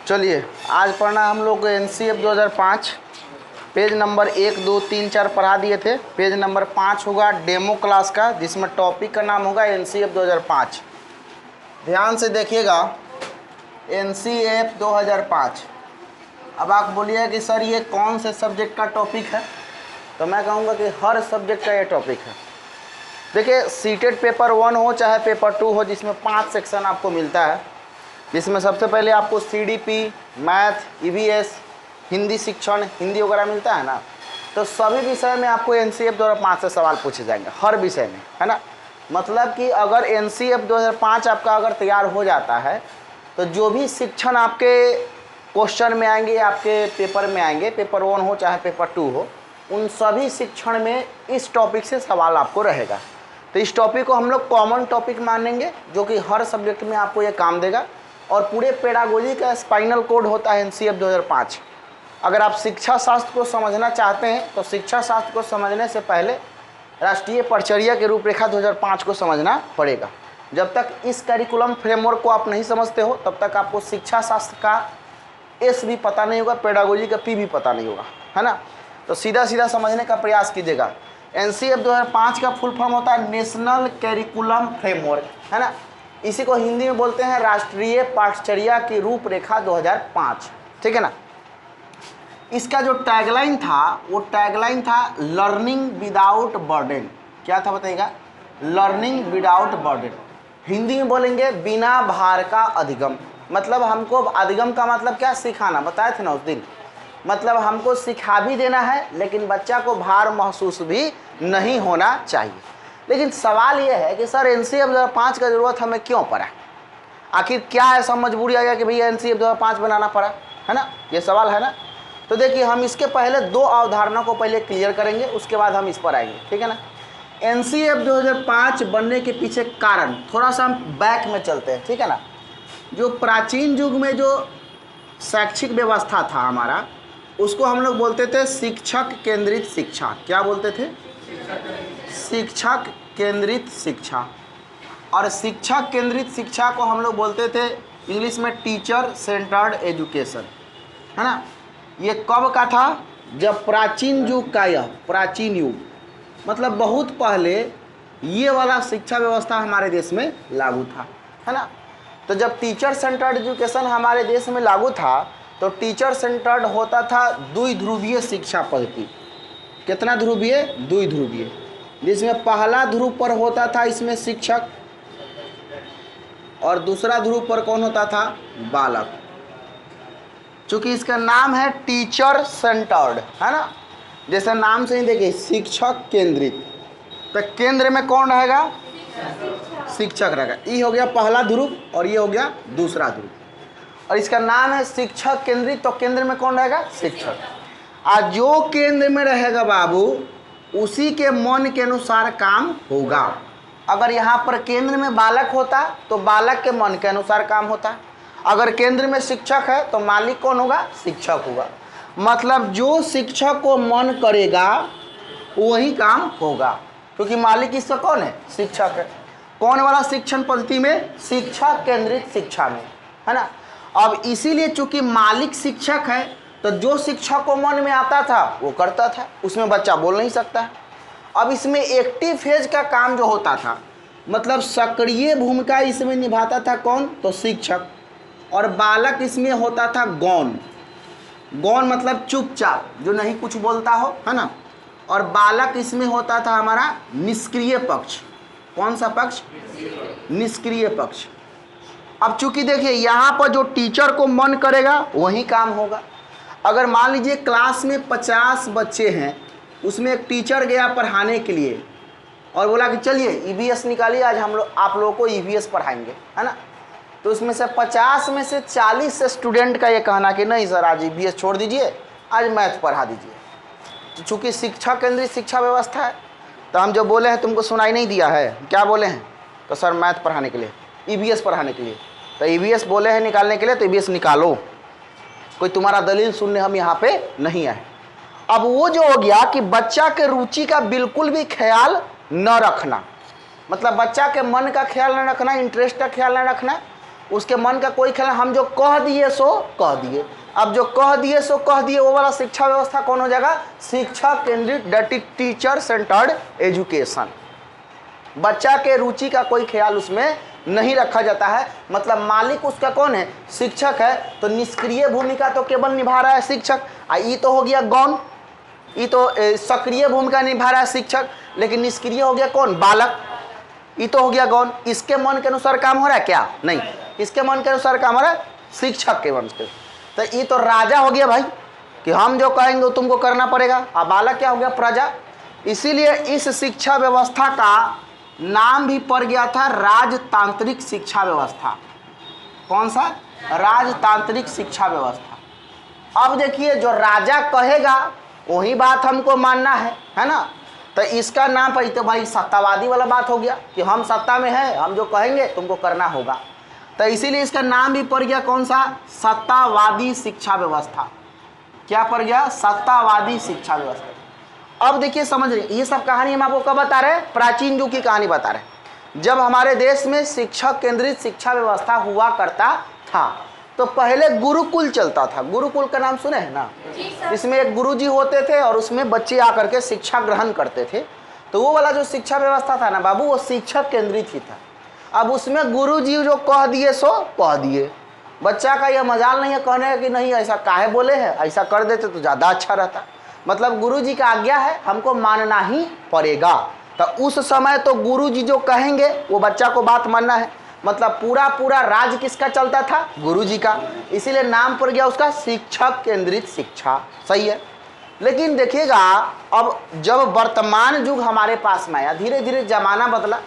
चलिए आज पढ़ना हम लोग एनसीएफ 2005 पेज नंबर 1, 2, 3, 4 पढ़ा दिए थे। पेज नंबर 5 होगा डेमो क्लास का, जिसमें टॉपिक का नाम होगा एनसीएफ 2005। ध्यान से देखिएगा, एनसीएफ 2005। अब आप बोलिए कि सर ये कौन से सब्जेक्ट का टॉपिक है, तो मैं कहूँगा कि हर सब्जेक्ट का ये टॉपिक है। देखिए सीटेड पेपर 1 हो चाहे पेपर 2 हो, जिसमें 5 सेक्शन आपको मिलता है, जिसमें सबसे पहले आपको सीडीपी, मैथ, ईवीएस, हिंदी शिक्षण, हिंदी वगैरह मिलता है ना। तो सभी विषय में आपको एनसीएफ 2005 से सवाल पूछे जाएंगे, हर विषय में, है ना। मतलब कि अगर एनसीएफ 2005 आपका अगर तैयार हो जाता है तो जो भी शिक्षण आपके क्वेश्चन में आएंगे, आपके पेपर में आएंगे, पेपर 1 हो चाहे पेपर 2 हो, उन सभी शिक्षण में इस टॉपिक से सवाल आपको रहेगा। तो इस टॉपिक को हम लोग कॉमन टॉपिक मानेंगे, जो कि हर सब्जेक्ट में आपको ये काम देगा। और पूरे पेडागोजी का स्पाइनल कोड होता है एनसीएफ 2005। अगर आप शिक्षा शास्त्र को समझना चाहते हैं तो शिक्षा शास्त्र को समझने से पहले राष्ट्रीय परिचर्या के रूपरेखा 2005 को समझना पड़ेगा। जब तक इस करिकुलम फ्रेमवर्क को आप नहीं समझते हो तब तक आपको शिक्षा शास्त्र का एस भी पता नहीं होगा, पेडागोजी का पी भी पता नहीं होगा, है ना। तो सीधा सीधा समझने का प्रयास कीजिएगा। एनसीएफ 2005 का फुल फॉर्म होता है नेशनल करिकुलम फ्रेमवर्क, है ना। इसी को हिंदी में बोलते हैं राष्ट्रीय पाठचर्या की रूपरेखा 2005, ठीक है ना। इसका जो टैगलाइन था वो टैगलाइन था लर्निंग विदाउट बर्डन। क्या था बताइएगा? Learning without burden. हिंदी में बोलेंगे बिना भार का अधिगम। मतलब हमको अधिगम का मतलब क्या? सिखाना। बताए थे ना उस दिन। मतलब हमको सिखा भी देना है लेकिन बच्चा को भार महसूस भी नहीं होना चाहिए। लेकिन सवाल यह है कि सर एनसीएफ 2005 का ज़रूरत हमें क्यों पड़ा? आखिर क्या ऐसा मजबूरी आ गया कि भैया एनसीएफ 2005 बनाना पड़ा, है ना। ये सवाल है ना। तो देखिए हम इसके पहले 2 अवधारणा को पहले क्लियर करेंगे, उसके बाद हम इस पर आएंगे, ठीक है ना। एनसीएफ 2005 बनने के पीछे कारण, थोड़ा सा हम बैक में चलते हैं, ठीक है ना। जो प्राचीन युग में जो शैक्षिक व्यवस्था था हमारा, उसको हम लोग बोलते थे शिक्षक केंद्रित शिक्षा। क्या बोलते थे? शिक्षक केंद्रित शिक्षा। और शिक्षक केंद्रित शिक्षा को हम लोग बोलते थे इंग्लिश में टीचर सेंटर्ड एजुकेशन, है ना। ये कब का था? जब प्राचीन युग का, यह प्राचीन युग मतलब बहुत पहले ये वाला शिक्षा व्यवस्था हमारे देश में लागू था, है ना। तो जब टीचर सेंटर्ड एजुकेशन हमारे देश में लागू था तो टीचर सेंटर्ड होता था द्विध्रुवीय शिक्षा पद्धति। कितना ध्रुवीय? द्विध्रुवीय। जिसमें पहला ध्रुव पर होता था इसमें शिक्षक और दूसरा ध्रुव पर कौन होता था? बालक। चूंकि इसका नाम है टीचर सेंटर्ड, है ना। जैसे नाम से ही देखिए शिक्षक केंद्रित, तो केंद्र में कौन रहेगा? शिक्षक रहेगा। ये हो गया पहला ध्रुव और ये हो गया दूसरा ध्रुव। और इसका नाम है शिक्षक केंद्रित, तो केंद्र में कौन रहेगा? शिक्षक। आज जो केंद्र में रहेगा बाबू, उसी के मन के अनुसार काम होगा। अगर यहाँ पर केंद्र में बालक होता तो बालक के मन के अनुसार काम होता। अगर केंद्र में शिक्षक है तो मालिक कौन होगा? शिक्षक होगा। मतलब जो शिक्षक को मन करेगा वही काम होगा, क्योंकि मालिक इसका कौन है? शिक्षक है। कौन वाला शिक्षण पद्धति में? शिक्षक केंद्रित शिक्षा में, है ना। अब इसीलिए चूंकि मालिक शिक्षक है तो जो शिक्षक को मन में आता था वो करता था, उसमें बच्चा बोल नहीं सकता है। अब इसमें एक्टिव फेज का काम जो होता था, मतलब सक्रिय भूमिका इसमें निभाता था कौन? तो शिक्षक। और बालक इसमें होता था गौण। गौण मतलब चुपचाप, जो नहीं कुछ बोलता हो, है ना। और बालक इसमें होता था हमारा निष्क्रिय पक्ष। कौन सा पक्ष? निष्क्रिय पक्ष। अब चूंकि देखिए यहाँ पर जो टीचर को मन करेगा वही काम होगा। अगर मान लीजिए क्लास में 50 बच्चे हैं, उसमें एक टीचर गया पढ़ाने के लिए और बोला कि चलिए ईवीएस निकालिए, आज हम लोग आप लोगों को ईवीएस पढ़ाएंगे, है ना। तो उसमें से 50 में से 40 स्टूडेंट का ये कहना कि नहीं सर आज ईवीएस छोड़ दीजिए, आज मैथ पढ़ा दीजिए। तो चूँकि शिक्षा केंद्रित शिक्षा व्यवस्था है तो हम जो बोले हैं तुमको सुनाई नहीं दिया है। क्या बोले हैं? तो सर मैथ पढ़ाने के लिए, ईवीएस पढ़ाने के लिए। तो ईवीएस बोले हैं निकालने के लिए, तो ईवीएस निकालो, कोई तुम्हारा दलील सुनने हम यहाँ पे नहीं आए। अब वो जो हो गया कि बच्चा के रुचि का बिल्कुल भी ख्याल न रखना, मतलब बच्चा के मन का ख्याल न रखना, इंटरेस्ट का ख्याल न रखना, उसके मन का कोई ख्याल, हम जो कह दिए सो कह दिए। अब जो कह दिए सो कह दिए वो वाला शिक्षा व्यवस्था कौन हो जाएगा? शिक्षा केंद्रित, that is teacher centred education. बच्चा के रुचि का कोई ख्याल उसमें नहीं रखा जाता है। मतलब मालिक उसका कौन है? शिक्षक है। तो निष्क्रिय भूमिका तो केवल निभा रहा है शिक्षक। ये तो हो गया गौण, ये तो सक्रिय भूमिका निभा रहा है शिक्षक, लेकिन निष्क्रिय हो गया कौन? बालक। ये तो हो गया गौण। इसके मन के अनुसार काम हो रहा है क्या? नहीं, इसके मन के अनुसार काम हो रहा है शिक्षक के मन से। तो ये तो राजा हो गया भाई, कि हम जो कहेंगे वो तुमको करना पड़ेगा। अब बालक क्या हो गया? प्रजा। इसीलिए इस शिक्षा व्यवस्था का नाम भी पड़ गया था राजतांत्रिक शिक्षा व्यवस्था। कौन सा? राजतांत्रिक शिक्षा व्यवस्था। अब देखिए, जो राजा कहेगा वही बात हमको मानना है ना। तो इसका नाम पर तो भाई सत्तावादी वाला बात हो गया कि हम सत्ता में है, हम जो कहेंगे तुमको करना होगा। तो इसीलिए इसका नाम भी पड़ गया कौन सा? सत्तावादी शिक्षा व्यवस्था। क्या पड़ गया? सत्तावादी शिक्षा व्यवस्था। अब देखिए, समझ रहे, ये सब कहानी हम आपको कब बता रहे हैं? प्राचीन युग की कहानी बता रहे हैं, जब हमारे देश में शिक्षक केंद्रित शिक्षा व्यवस्था हुआ करता था। तो पहले गुरुकुल चलता था। गुरुकुल का नाम सुने हैं ना? इसमें एक गुरुजी होते थे और उसमें बच्चे आकर के शिक्षा ग्रहण करते थे। तो वो वाला जो शिक्षा व्यवस्था था ना बाबू, वो शिक्षक केंद्रित ही था। अब उसमें गुरुजी जो कह दिए सो कह दिए। बच्चा का यह मजाल नहीं है कहने कि नहीं ऐसा काहे बोले हैं, ऐसा कर देते तो ज़्यादा अच्छा रहता। मतलब गुरुजी का आज्ञा है, हमको मानना ही पड़ेगा। तो उस समय तो गुरुजी जो कहेंगे वो बच्चा को बात मानना है। मतलब पूरा राज किसका चलता था? गुरुजी का। इसीलिए नाम पड़ गया उसका शिक्षक केंद्रित शिक्षा। सही है। लेकिन देखिएगा, अब जब वर्तमान युग हमारे पास में आया, धीरे धीरे जमाना बदला।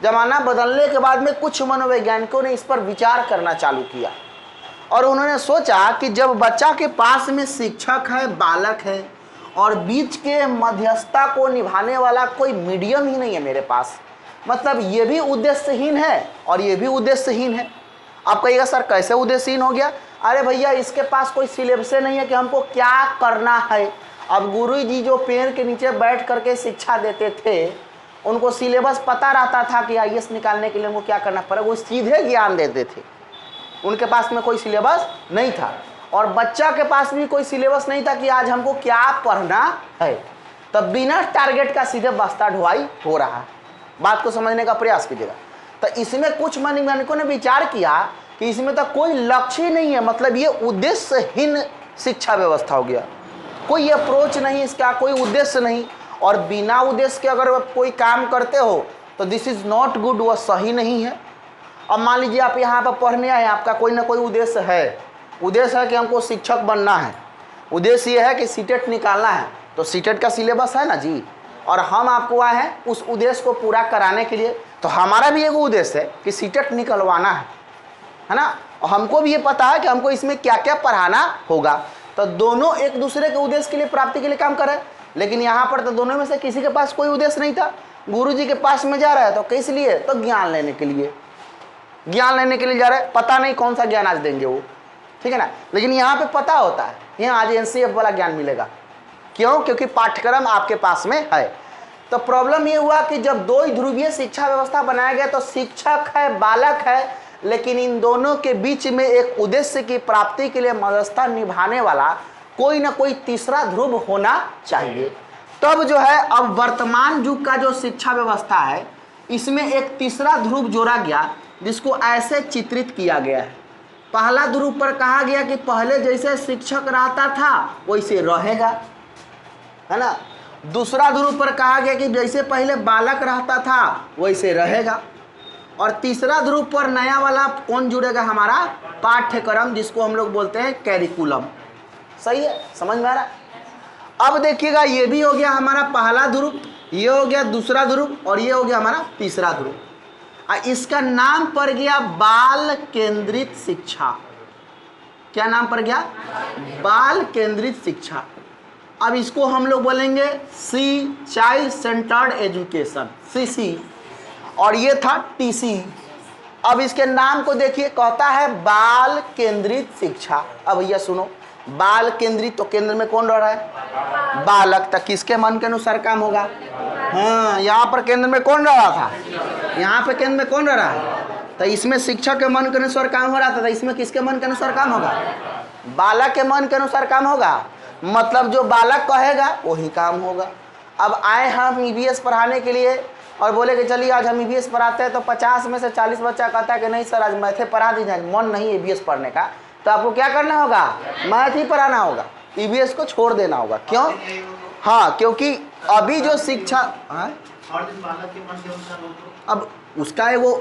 जमाना बदलने के बाद में कुछ मनोवैज्ञानिकों ने इस पर विचार करना चालू किया और उन्होंने सोचा कि जब बच्चा के पास में शिक्षक है, बालक है, और बीच के मध्यस्थता को निभाने वाला कोई मीडियम ही नहीं है मेरे पास, मतलब ये भी उद्देश्यहीन है और ये भी उद्देश्यहीन है। आप कहिएगा सर कैसे उद्देश्यहीन हो गया? अरे भैया, इसके पास कोई सिलेबस नहीं है कि हमको क्या करना है। अब गुरुजी जो पेड़ के नीचे बैठ करके शिक्षा देते थे, उनको सिलेबस पता रहता था कि आईएएस निकालने के लिए उनको क्या करना पड़ेगा, वो सीधे ज्ञान देते थे। उनके पास में कोई सिलेबस नहीं था और बच्चा के पास भी कोई सिलेबस नहीं था कि आज हमको क्या पढ़ना है। तब बिना टारगेट का सीधे बस्ता ढुआई हो रहा है। बात को समझने का प्रयास कीजिएगा। तो इसमें कुछ मनोवैज्ञानिकों ने विचार किया कि इसमें तो कोई लक्ष्य ही नहीं है, मतलब ये उद्देश्यहीन शिक्षा व्यवस्था हो गया। कोई अप्रोच नहीं इसका, कोई उद्देश्य नहीं, और बिना उद्देश्य के अगर कोई काम करते हो तो दिस इज नॉट गुड, वह सही नहीं है। अब मान लीजिए आप यहाँ पर पढ़ने आए, आपका कोई ना कोई उद्देश्य है। उद्देश्य है कि हमको शिक्षक बनना है, उद्देश्य ये है कि सीटेट निकालना है, तो सीटेट का सिलेबस है ना जी, और हम आपको आए हैं उस उद्देश्य को पूरा कराने के लिए। तो हमारा भी एक उद्देश्य है कि सीटेट निकलवाना है ना, और हमको भी ये पता है कि हमको इसमें क्या क्या पढ़ाना होगा। तो दोनों एक दूसरे के उद्देश्य के लिए, प्राप्ति के लिए काम करें। लेकिन यहाँ पर तो दोनों में से किसी के पास कोई उद्देश्य नहीं था। गुरुजी के पास में जा रहा है तो किस लिए? तो ज्ञान लेने के लिए, ज्ञान लेने के लिए जा रहा है। पता नहीं कौन सा ज्ञान आज देंगे वो, ठीक है ना। लेकिन यहाँ पे पता होता है, यहाँ आज एनसीएफ वाला ज्ञान मिलेगा। क्यों? क्योंकि पाठ्यक्रम आपके पास में है। तो प्रॉब्लम ये हुआ कि जब दो ध्रुवीय शिक्षा व्यवस्था बनाया गया तो शिक्षक है, बालक है, लेकिन इन दोनों के बीच में एक उद्देश्य की प्राप्ति के लिए मध्यस्थता निभाने वाला कोई ना कोई तीसरा ध्रुव होना चाहिए। तब जो है, अब वर्तमान युग का जो शिक्षा व्यवस्था है इसमें एक तीसरा ध्रुव जोड़ा गया, जिसको ऐसे चित्रित किया गया है। पहला ध्रुव पर कहा गया कि पहले जैसे शिक्षक रहता था वैसे रहेगा, है ना। दूसरा ध्रुव पर कहा गया कि जैसे पहले बालक रहता था वैसे रहेगा। और तीसरा ध्रुव पर नया वाला कौन जुड़ेगा? हमारा पाठ्यक्रम, जिसको हम लोग बोलते हैं कैरिकुलम। सही है, समझ में आ रहा है? अब देखिएगा, ये भी हो गया हमारा पहला ध्रुव, ये हो गया दूसरा ध्रुव, और ये हो गया हमारा तीसरा ध्रुव। इसका नाम पड़ गया बाल केंद्रित शिक्षा। क्या नाम पड़ गया? बाल केंद्रित शिक्षा। अब इसको हम लोग बोलेंगे सी, चाइल्ड सेंटर्ड एजुकेशन, सीसी, और ये था टीसी। अब इसके नाम को देखिए, कहता है बाल केंद्रित शिक्षा। अब भैया सुनो, बाल केंद्रित तो केंद्र में कौन रह रहा है? बालक। तक किसके मन के अनुसार काम होगा? हाँ, यहाँ पर केंद्र में कौन रह रहा था? यहाँ पे केंद्र में कौन रह रहा है? तो इसमें शिक्षक के मन के अनुसार काम हो रहा था, इसमें किसके मन के अनुसार काम होगा? बालक के मन के अनुसार काम होगा। मतलब जो बालक कहेगा वही काम होगा। अब आए हम ईवीएस पढ़ाने के लिए और बोले कि चलिए आज हम ईवीएस पढ़ाते हैं, तो 50 में से 40 बच्चा कहता है कि नहीं सर आज मैथे पढ़ा दीजिए, मन नहीं है ईवीएस पढ़ने का, तो आपको क्या करना होगा? मैथ ही पढ़ाना होगा, ईवीएस को छोड़ देना होगा। क्यों? हाँ, क्योंकि अभी जो शिक्षा अब उसका है वो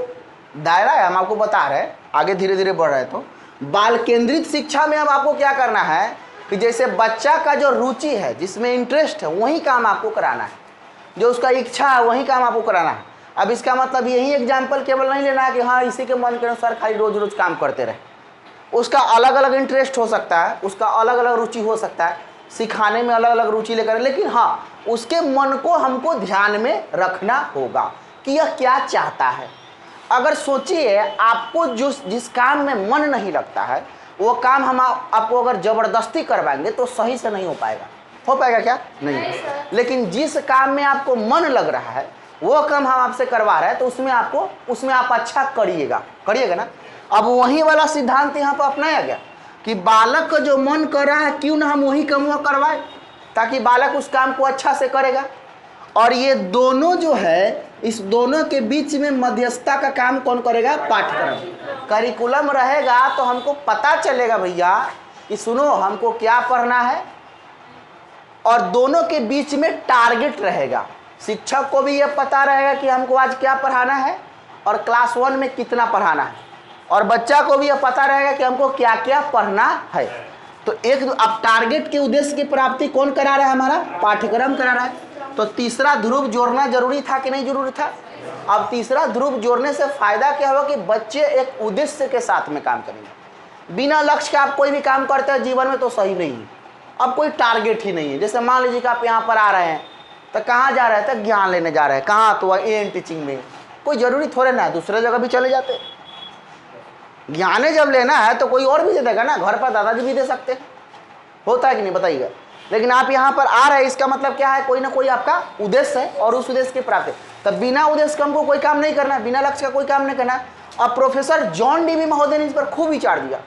दायरा है, हम आपको बता रहे हैं, आगे धीरे धीरे बढ़ रहे हैं। तो बाल केंद्रित शिक्षा में अब आपको क्या करना है कि जैसे बच्चा का जो रुचि है, जिसमें इंटरेस्ट है, वही काम आपको कराना है, जो उसका इच्छा है वही काम आपको कराना है। अब इसका मतलब यही एग्जाम्पल केवल नहीं लेना है कि हाँ इसी के मन के अनुसार खाली रोज रोज काम करते रहे। उसका अलग अलग इंटरेस्ट हो सकता है, उसका अलग अलग रुचि हो सकता है, सिखाने में अलग अलग रुचि लेकर, लेकिन हाँ उसके मन को हमको ध्यान में रखना होगा कि यह क्या चाहता है। अगर सोचिए आपको जिस काम में मन नहीं लगता है, वो काम हम आपको अगर ज़बरदस्ती करवाएंगे तो सही से नहीं हो पाएगा। हो पाएगा क्या? नहीं। लेकिन जिस काम में आपको मन लग रहा है वो काम हम आपसे करवा रहे हैं, तो उसमें आप अच्छा करिएगा ना। अब वही वाला सिद्धांत यहाँ पर अपनाया गया कि बालक का जो मन कर रहा है क्यों ना हम वही काम करवाएं, ताकि बालक उस काम को अच्छा से करेगा। और ये दोनों जो है, इस दोनों के बीच में मध्यस्थता का काम कौन करेगा? पाठ्यक्रम। करिकुलम रहेगा तो हमको पता चलेगा भैया कि सुनो हमको क्या पढ़ना है, और दोनों के बीच में टारगेट रहेगा। शिक्षक को भी यह पता रहेगा कि हमको आज क्या पढ़ाना है और क्लास 1 में कितना पढ़ाना है, और बच्चा को भी यह पता रहेगा कि हमको क्या क्या पढ़ना है। तो एक अब टारगेट के उद्देश्य की प्राप्ति कौन करा रहा है? हमारा पाठ्यक्रम करा रहा है। तो तीसरा ध्रुव जोड़ना जरूरी था कि नहीं जरूरी था? अब तीसरा ध्रुव जोड़ने से फायदा क्या होगा कि बच्चे एक उद्देश्य के साथ में काम करेंगे। बिना लक्ष्य के आप कोई भी काम करते हैं जीवन में तो सही नहीं है। अब कोई टारगेट ही नहीं है। जैसे मान लीजिए कि आप यहाँ पर आ रहे हैं तो कहाँ जा रहे हैं? तो ज्ञान लेने जा रहे हैं। कहाँ? तो एन टीचिंग में। कोई जरूरी थोड़े ना है, दूसरे जगह भी चले जाते। ज्ञान जब लेना है तो कोई और भी दे देगा ना, घर पर दादाजी भी दे सकते हैं। होता है कि नहीं बताइएगा? लेकिन आप यहाँ पर आ रहे हैं, इसका मतलब क्या है? कोई ना कोई आपका उद्देश्य है और उस उद्देश्य की प्राप्ति। तब बिना उद्देश्य का हमको कोई काम नहीं करना है, बिना लक्ष्य का कोई काम नहीं करना है। अब प्रोफेसर जॉन डीवी महोदय ने इस पर खूब विचार दिया।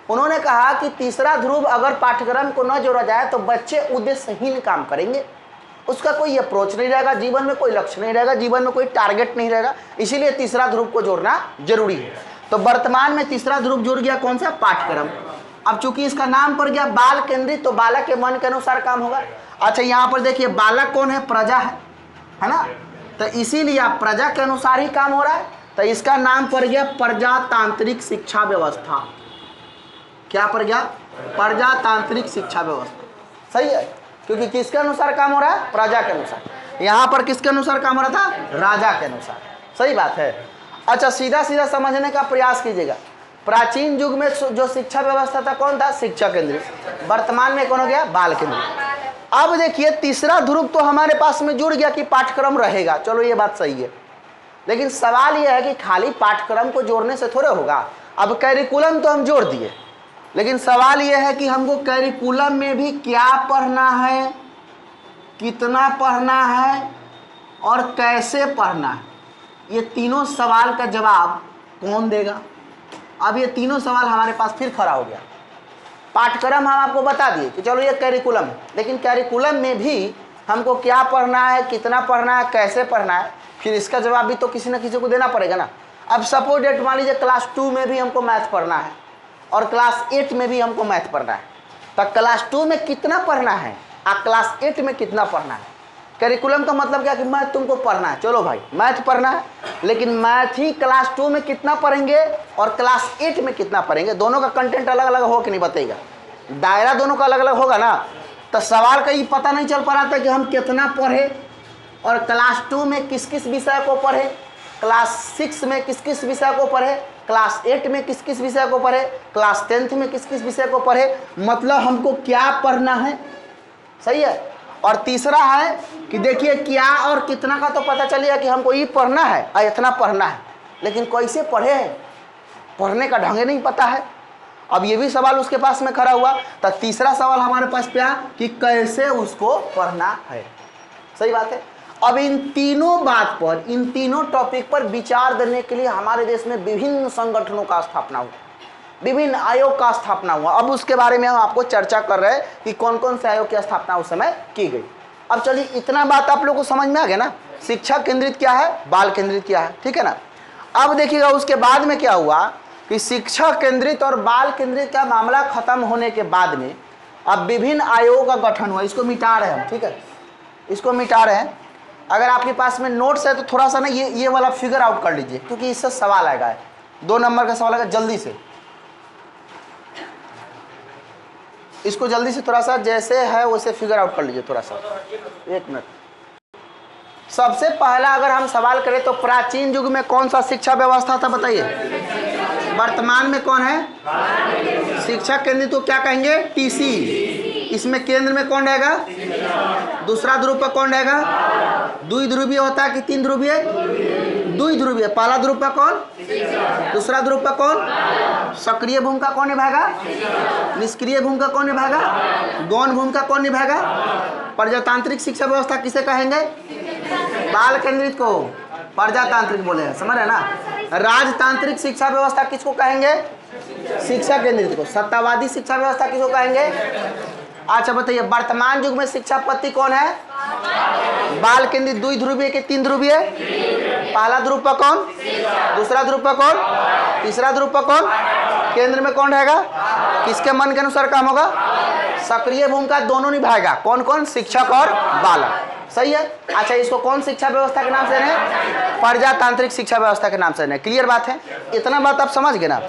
उन्होंने कहा कि तीसरा ध्रुव अगर पाठ्यक्रम को न जोड़ा जाए तो बच्चे उद्देश्यहीन काम करेंगे, उसका कोई अप्रोच नहीं रहेगा, जीवन में कोई लक्ष्य नहीं रहेगा, जीवन में कोई टारगेट नहीं रहेगा। इसीलिए तीसरा ध्रुव को जोड़ना जरूरी है। तो वर्तमान में तीसरा ध्रुव जुड़ गया, कौन सा? पाठ्यक्रम। अब चूंकि इसका नाम पड़ गया बाल केंद्रित, तो बालक के मन के अनुसार काम होगा। अच्छा यहाँ पर देखिए बालक कौन है? प्रजा है ना। तो इसीलिए आप प्रजा के अनुसार ही काम हो रहा है, तो इसका नाम पड़ गया प्रजातांत्रिक शिक्षा व्यवस्था। क्या पड़ गया? प्रजातांत्रिक शिक्षा व्यवस्था। सही है, क्योंकि किसके अनुसार काम हो रहा है? प्रजा के अनुसार। यहाँ पर किसके अनुसार काम हो रहा था? राजा के अनुसार। सही बात है। अच्छा सीधा सीधा समझने का प्रयास कीजिएगा। प्राचीन युग में जो शिक्षा व्यवस्था था कौन था? शिक्षा केंद्रित। वर्तमान में कौन हो गया? बाल केंद्रित। अब देखिए तीसरा ध्रुव तो हमारे पास में जुड़ गया कि पाठ्यक्रम रहेगा। चलो ये बात सही है, लेकिन सवाल यह है कि खाली पाठ्यक्रम को जोड़ने से थोड़े होगा। अब कैरिकुलम तो हम जोड़ दिए, लेकिन सवाल यह है कि हमको कैरिकुलम में भी क्या पढ़ना है, कितना पढ़ना है और कैसे पढ़ना है। ये तीनों सवाल का जवाब कौन देगा? अब ये तीनों सवाल हमारे पास फिर खड़ा हो गया। पाठ्यक्रम हम आपको बता दिए कि चलो ये कैरिकुलम, लेकिन कैरिकुलम में भी हमको क्या पढ़ना है, कितना पढ़ना है, कैसे पढ़ना है, फिर इसका जवाब भी तो किसी न किसी को देना पड़ेगा ना। अब सपोज डेट मान लीजिए क्लास 2 में भी हमको मैथ पढ़ना है और क्लास 8 में भी हमको मैथ पढ़ना है, तो क्लास 2 में कितना पढ़ना है और क्लास 8 में कितना पढ़ना है। करिकुलम का मतलब क्या कि मैथ तुमको पढ़ना है, चलो भाई मैथ पढ़ना है, लेकिन मैथ ही क्लास 2 में कितना पढ़ेंगे और क्लास 8 में कितना पढ़ेंगे, दोनों का कंटेंट अलग अलग हो कि नहीं बताइएगा। दायरा दोनों का अलग अलग होगा ना, तो सवाल का ये पता नहीं चल पा रहा था कि हम कितना पढ़े और क्लास 2 में किस किस विषय को पढ़े, क्लास 6 में किस किस विषय को पढ़े, क्लास 8 में किस किस विषय को पढ़े, क्लास 10th में किस किस विषय को पढ़े, मतलब हमको क्या पढ़ना है। सही है। और तीसरा है कि देखिए क्या और कितना का तो पता चलिए कि हमको ये पढ़ना है और इतना पढ़ना है, लेकिन कैसे पढ़े, पढ़ने का ढंग नहीं पता है। अब ये भी सवाल उसके पास में खड़ा हुआ, तो तीसरा सवाल हमारे पास क्या कि कैसे उसको पढ़ना है। सही बात है। अब इन तीनों बात पर, इन तीनों टॉपिक पर विचार देने के लिए हमारे देश में विभिन्न संगठनों का स्थापना हुआ, विभिन्न आयोग का स्थापना हुआ। अब उसके बारे में हम आपको चर्चा कर रहे हैं कि कौन कौन से आयोग की स्थापना उस समय की गई। अब चलिए, इतना बात आप लोग को समझ में आ गया ना, शिक्षा केंद्रित क्या है, बाल केंद्रित क्या है, ठीक है ना। अब देखिएगा उसके बाद में क्या हुआ कि शिक्षा केंद्रित और बाल केंद्रित का मामला खत्म होने के बाद में अब विभिन्न आयोगों का गठन हुआ। इसको मिटा रहे हैं हम, ठीक है, इसको मिटा रहे हैं। अगर आपके पास में नोट्स है तो थोड़ा सा ना ये वाला फिगर आउट कर लीजिए, क्योंकि इससे सवाल आएगा, 2 नंबर का सवाल आएगा, जल्दी से इसको जल्दी से थोड़ा सा जैसे है वैसे फिगर आउट कर लीजिए थोड़ा सा, 1 मिनट। सबसे पहला अगर हम सवाल करें तो प्राचीन युग में कौन सा शिक्षा व्यवस्था था, बताइए। वर्तमान में कौन है, शिक्षा केंद्रित को क्या कहेंगे, टीसी। इसमें केंद्र में कौन रहेगा, दूसरा ध्रुव पर कौन रहेगा, द्विध्रुवीय होता है कि 3 ध्रुवीय, द्विध्रुवीय। पहला ध्रुव पर कौन, दूसरा ध्रुव पर कौन, सक्रिय भूमिका कौन निभाएगा, निष्क्रिय भूमिका कौन निभाएगा, गौण भूमिका कौन निभाएगा। प्रजातांत्रिक शिक्षा व्यवस्था किसे कहेंगे, बाल केंद्रित को प्रजातांत्रिक बोले हैं, समझ रहे ना। राजतांत्रिक शिक्षा व्यवस्था किसको कहेंगे, शिक्षा केंद्रित को। सत्तावादी शिक्षा व्यवस्था किसको कहेंगे। अच्छा बताइए, वर्तमान युग में शिक्षा पद्धति कौन है, बाल केंद्रित, द्विध्रुवीय के 3 ध्रुवीय। पहला ध्रुव पर कौन, दूसरा ध्रुव पर कौन, तीसरा ध्रुव पर कौन, केंद्र में कौन रहेगा, किसके मन के अनुसार काम होगा, सक्रिय भूमिका दोनों निभाएगा, कौन कौन, शिक्षक और बालक, सही है। अच्छा, इसको कौन शिक्षा व्यवस्था के नाम से है, प्रजातांत्रिक शिक्षा व्यवस्था के नाम से है। क्लियर बात है, इतना बात आप समझ गए ना।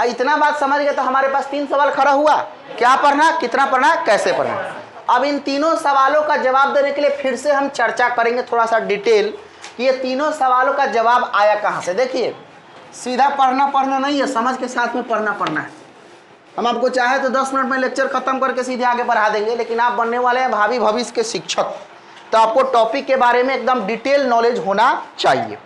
इतना बात समझ गए तो हमारे पास 3 सवाल खड़ा हुआ, क्या पढ़ना, कितना पढ़ना, कैसे पढ़ना। अब इन तीनों सवालों का जवाब देने के लिए फिर से हम चर्चा करेंगे थोड़ा सा डिटेल कि ये तीनों सवालों का जवाब आया कहाँ से। देखिए, सीधा पढ़ना नहीं है, समझ के साथ में पढ़ना है। हम आपको चाहे तो 10 मिनट में लेक्चर खत्म करके सीधे आगे बढ़ा देंगे, लेकिन आप बनने वाले हैं भावी भविष्य के शिक्षक, तो आपको टॉपिक के बारे में एकदम डिटेल नॉलेज होना चाहिए।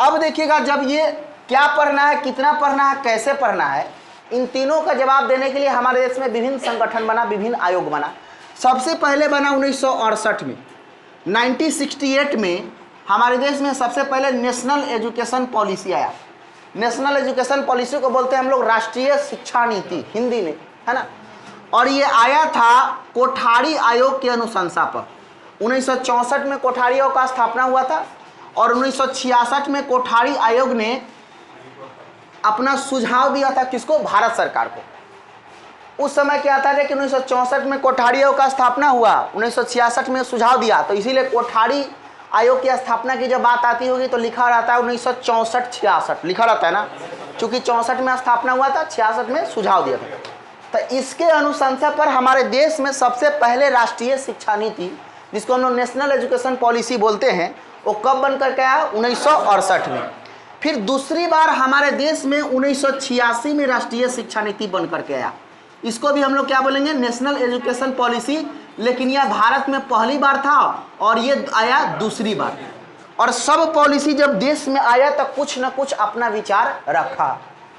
अब देखिएगा, जब ये क्या पढ़ना है, कितना पढ़ना है, कैसे पढ़ना है, इन तीनों का जवाब देने के लिए हमारे देश में विभिन्न संगठन बना, विभिन्न आयोग बना। सबसे पहले बना 1968 में, 1968 में हमारे देश में सबसे पहले नेशनल एजुकेशन पॉलिसी आया। नेशनल एजुकेशन पॉलिसी को बोलते हैं हम लोग राष्ट्रीय शिक्षा नीति हिंदी में, है ना। और ये आया था कोठारी आयोग की अनुशंसा पर। 1964 में कोठारी आयोग का स्थापना हुआ था और 1966 में कोठारी आयोग ने अपना सुझाव दिया था, किसको, भारत सरकार को। उस समय क्या था कि 1964 में कोठारी आयोग का स्थापना हुआ, 1966 में सुझाव दिया, तो इसीलिए कोठारी आयोग की स्थापना की जब बात आती होगी तो लिखा रहता है 1964-66 लिखा रहता है ना, क्योंकि 64 में स्थापना हुआ था, 66 में सुझाव दिया था। तो इसके अनुशंसा पर हमारे देश में सबसे पहले राष्ट्रीय शिक्षा नीति, जिसको हम लोग नेशनल एजुकेशन पॉलिसी बोलते हैं, वो कब बन करके आया, 1968 में। फिर दूसरी बार हमारे देश में 1986 में राष्ट्रीय शिक्षा नीति बन करके आया। इसको भी हम लोग क्या बोलेंगे, नेशनल एजुकेशन पॉलिसी, लेकिन यह भारत में पहली बार था और ये आया दूसरी बार। और सब पॉलिसी जब देश में आया तो कुछ न कुछ अपना विचार रखा।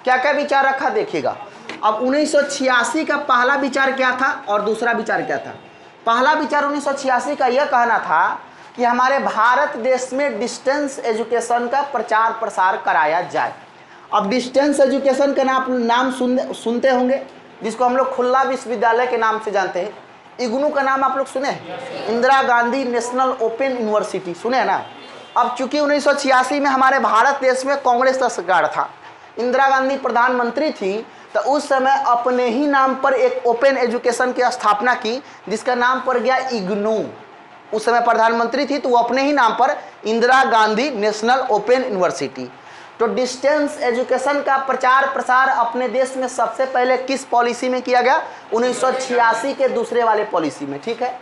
क्या क्या विचार रखा देखिएगा। अब 1986 का पहला विचार क्या था और दूसरा विचार क्या था। पहला विचार 1986 का यह कहना था कि हमारे भारत देश में डिस्टेंस एजुकेशन का प्रचार प्रसार कराया जाए। अब डिस्टेंस एजुकेशन का नाम सुनते होंगे, जिसको हम लोग खुला विश्वविद्यालय के नाम से जानते हैं। इग्नू का नाम आप लोग सुने, Indira Gandhi national open university, सुने हैं ना। अब चूंकि 1986 में हमारे भारत देश में कांग्रेस का सरकार था, इंदिरा गांधी प्रधानमंत्री थी, तो उस समय अपने ही नाम पर एक ओपन एजुकेशन की स्थापना की, जिसका नाम पड़ गया इग्नू। उस समय प्रधानमंत्री थी तो वो अपने ही नाम पर Indira Gandhi national open university. तो डिस्टेंस एजुकेशन का प्रचार प्रसार अपने देश में सबसे पहले किस पॉलिसी में किया गया, 1986 के दूसरे वाले पॉलिसी में, ठीक है।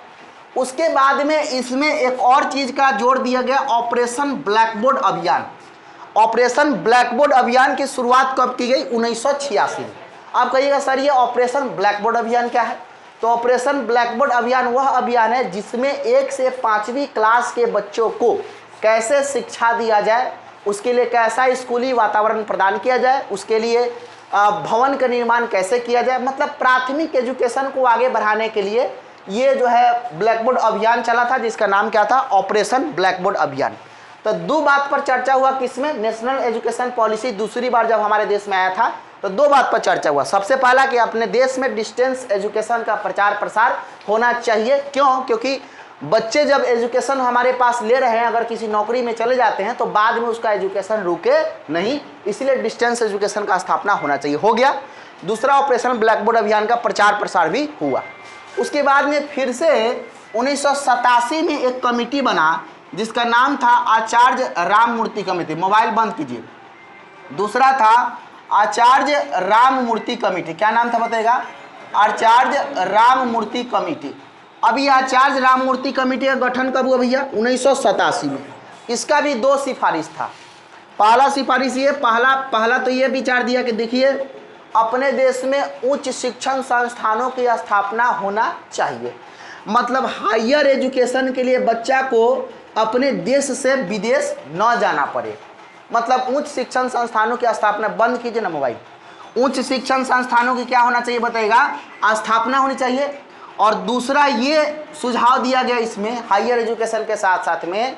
उसके बाद में इसमें एक और चीज का जोड़ दिया गया, ऑपरेशन ब्लैकबोर्ड अभियान। ऑपरेशन ब्लैकबोर्ड अभियान की शुरुआत कब की गई, 1986 में। आप कहिएगा सर ये ऑपरेशन ब्लैकबोर्ड अभियान क्या है। तो ऑपरेशन ब्लैकबोर्ड अभियान वह अभियान है जिसमें 1 से 5वीं क्लास के बच्चों को कैसे शिक्षा दिया जाए, उसके लिए कैसा स्कूली वातावरण प्रदान किया जाए, उसके लिए भवन का निर्माण कैसे किया जाए, मतलब प्राथमिक एजुकेशन को आगे बढ़ाने के लिए ये जो है ब्लैक बोर्ड अभियान चला था जिसका नाम क्या था, ऑपरेशन ब्लैक बोर्ड अभियान। तो दो बात पर चर्चा हुआ किसमें, नेशनल एजुकेशन पॉलिसी दूसरी बार जब हमारे देश में आया था तो दो बात पर चर्चा हुआ। सबसे पहला कि अपने देश में डिस्टेंस एजुकेशन का प्रचार प्रसार होना चाहिए। क्यों? क्योंकि बच्चे जब एजुकेशन हमारे पास ले रहे हैं, अगर किसी नौकरी में चले जाते हैं तो बाद में उसका एजुकेशन रुके नहीं, इसलिए डिस्टेंस एजुकेशन का स्थापना होना चाहिए। हो गया। दूसरा, ऑपरेशन ब्लैक बोर्ड अभियान का प्रचार प्रसार भी हुआ। उसके बाद में फिर से 1987 में एक कमेटी बना जिसका नाम था आचार्य राममूर्ति कमेटी। मोबाइल बंद कीजिए। दूसरा था आचार्य राममूर्ति कमेटी। क्या नाम था बताएगा? आचार्य राममूर्ति कमेटी। अभी आचार्य राममूर्ति कमेटी का गठन कब हुआ भैया? 1987 में। इसका भी दो सिफारिश था। पहला सिफारिश ये, पहला तो ये विचार दिया कि देखिए अपने देश में उच्च शिक्षण संस्थानों की स्थापना होना चाहिए। मतलब हायर एजुकेशन के लिए बच्चा को अपने देश से विदेश न जाना पड़े। मतलब उच्च शिक्षण संस्थानों की स्थापना, बंद कीजिए ना मोबाइल। उच्च शिक्षण संस्थानों की क्या होना चाहिए बताइएगा? स्थापना होनी चाहिए। और दूसरा ये सुझाव दिया गया इसमें हायर एजुकेशन के साथ साथ में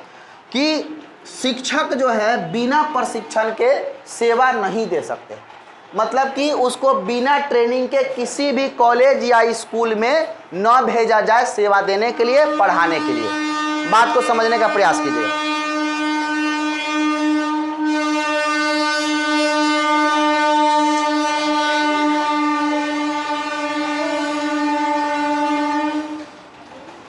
कि शिक्षक जो है बिना प्रशिक्षण के सेवा नहीं दे सकते। मतलब कि उसको बिना ट्रेनिंग के किसी भी कॉलेज या स्कूल में न भेजा जाए सेवा देने के लिए, पढ़ाने के लिए। बात को समझने का प्रयास कीजिए।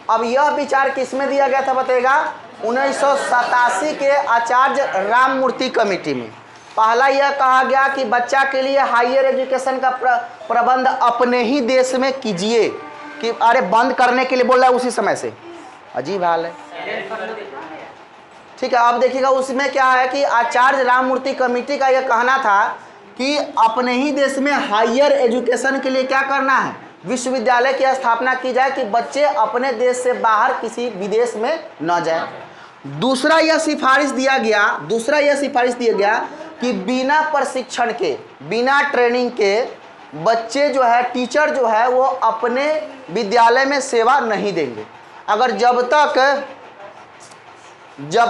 अब यह विचार किसमें दिया गया था बताएगा? 1987 के आचार्य राममूर्ति कमेटी में। पहला यह कहा गया कि बच्चा के लिए हायर एजुकेशन का प्रबंध अपने ही देश में कीजिए। कि अरे बंद करने के लिए बोल रहा है उसी समय से, अजीब हाल है। ठीक है, अब देखिएगा उसमें क्या है कि आचार्य राममूर्ति कमेटी का यह कहना था कि अपने ही देश में हायर एजुकेशन के लिए क्या करना है, विश्वविद्यालय की स्थापना की जाए कि बच्चे अपने देश से बाहर किसी विदेश में न जाए। दूसरा यह सिफारिश दिया गया कि बिना प्रशिक्षण के, बिना ट्रेनिंग के बच्चे जो है, टीचर जो है वो अपने विद्यालय में सेवा नहीं देंगे। अगर जब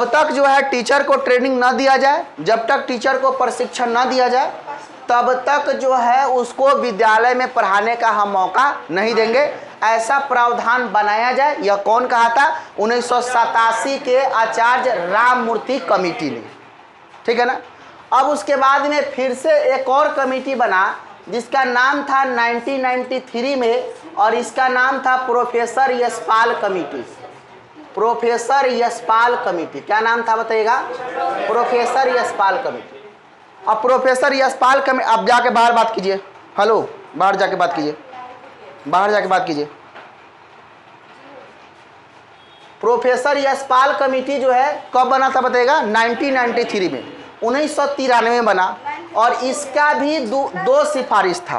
तक जो है टीचर को ट्रेनिंग न दिया जाए, जब तक टीचर को प्रशिक्षण न दिया जाए, तब तक जो है उसको विद्यालय में पढ़ाने का हम मौका नहीं देंगे। ऐसा प्रावधान बनाया जाए। यह कौन कहा था? 1987 के आचार्य राममूर्ति कमेटी ने। ठीक है ना। अब उसके बाद में फिर से एक और कमेटी बना जिसका नाम था 1993 में, और इसका नाम था professor Yashpal committee. Professor Yashpal committee. क्या नाम था बताइएगा? Professor Yashpal committee. अब प्रोफेसर यशपाल कमेटी, अब जाके बाहर बात कीजिए। हेलो, बाहर जाके बात कीजिए, बाहर जाके बात कीजिए। प्रोफेसर यशपाल कमेटी जो है कब बना था बताइएगा? 1993 में, 1993 में बना। और इसका भी दो सिफारिश था।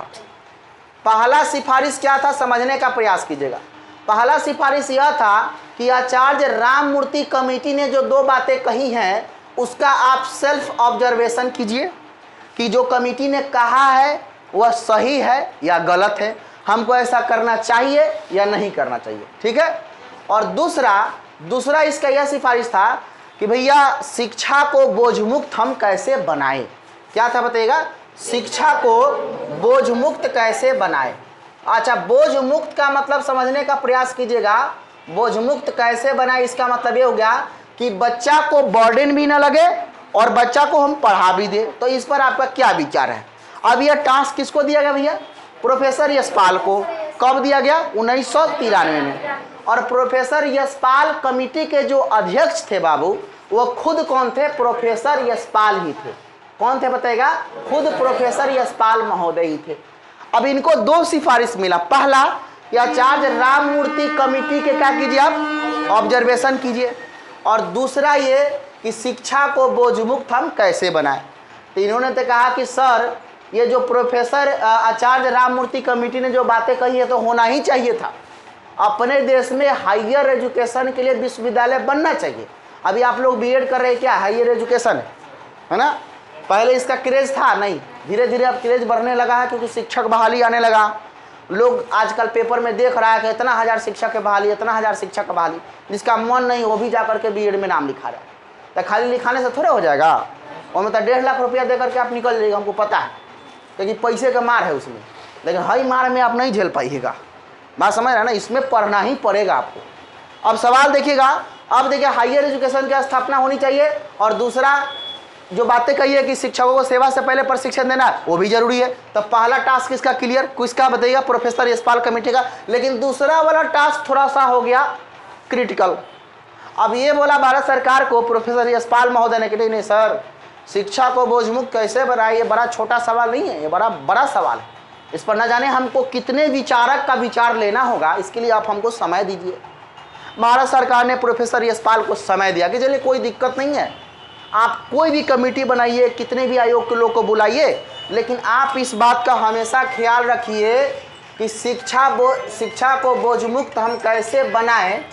पहला सिफारिश क्या था समझने का प्रयास कीजिएगा। पहला सिफारिश यह था कि आचार्य राममूर्ति कमेटी ने जो दो बातें कही हैं उसका आप सेल्फ ऑब्जर्वेशन कीजिए कि जो कमेटी ने कहा है वह सही है या गलत है, हमको ऐसा करना चाहिए या नहीं करना चाहिए। ठीक है। और दूसरा इसका यह सिफारिश था कि भैया शिक्षा को बोझमुक्त हम कैसे बनाएं। क्या था बताइएगा? शिक्षा को बोझमुक्त कैसे बनाएं। अच्छा, बोझमुक्त का मतलब समझने का प्रयास कीजिएगा। बोझमुक्त कैसे बनाएं, इसका मतलब ये हो गया कि बच्चा को बर्डन भी ना लगे और बच्चा को हम पढ़ा भी दे। तो इस पर आपका क्या विचार है? अब यह टास्क किसको दिया गया भैया? प्रोफेसर यशपाल को। कब दिया गया? 1993 में। और प्रोफेसर यशपाल कमेटी के जो अध्यक्ष थे बाबू, वो खुद कौन थे? प्रोफेसर यशपाल ही थे। कौन थे बताएगा? खुद प्रोफेसर यशपाल महोदय ही थे। अब इनको दो सिफारिश मिला। पहला, आचार्य राममूर्ति कमेटी के क्या कीजिए आप? ऑब्जर्वेशन कीजिए। और दूसरा ये कि शिक्षा को बोझमुक्त हम कैसे बनाएं। तो इन्होंने तो कहा कि सर ये जो प्रोफेसर आचार्य राममूर्ति कमेटी ने जो बातें कही है तो होना ही चाहिए था। अपने देश में हायर एजुकेशन के लिए विश्वविद्यालय बनना चाहिए। अभी आप लोग बीएड कर रहे हैं, क्या हायर एजुकेशन है ना? पहले इसका क्रेज था नहीं, धीरे धीरे अब क्रेज बढ़ने लगा है क्योंकि शिक्षक बहाली आने लगा। लोग आजकल पेपर में देख रहा है कि इतना हज़ार शिक्षक के बहाली, इतना हज़ार शिक्षक का बहाली, जिसका मन नहीं वो भी जा करके बीएड में नाम लिखा रहा है। तो खाली लिखाने से थोड़े हो जाएगा, और मतलब 1.5 लाख रुपया दे करके आप निकल जाइएगा, हमको पता है, क्योंकि पैसे का मार है उसमें। लेकिन हई मार में आप नहीं झेल पाइएगा, बात समझ रहे हैं ना, इसमें पढ़ना ही पड़ेगा आपको। अब सवाल देखिएगा, अब देखिए हायर एजुकेशन की स्थापना होनी चाहिए, और दूसरा जो बातें कही है कि शिक्षकों को सेवा से पहले प्रशिक्षण देना वो भी जरूरी है। तो पहला टास्क इसका क्लियर, किसका बताइएगा, प्रोफेसर यशपाल कमेटी का। लेकिन दूसरा वाला टास्क थोड़ा सा हो गया क्रिटिकल। अब ये बोला भारत सरकार को प्रोफेसर यशपाल महोदय ने कि नहीं सर, शिक्षा को बोझमुक्त कैसे बनाए, ये बड़ा छोटा सवाल नहीं है, ये बड़ा सवाल है, इस पर न जाने हमको कितने विचारक का विचार लेना होगा, इसके लिए आप हमको समय दीजिए। भारत सरकार ने प्रोफेसर यशपाल को समय दिया कि चलिए कोई दिक्कत नहीं है, आप कोई भी कमेटी बनाइए, कितने भी आयोग के लोग को बुलाइए, लेकिन आप इस बात का हमेशा ख्याल रखिए कि शिक्षा को बोझमुक्त हम कैसे बनाएं,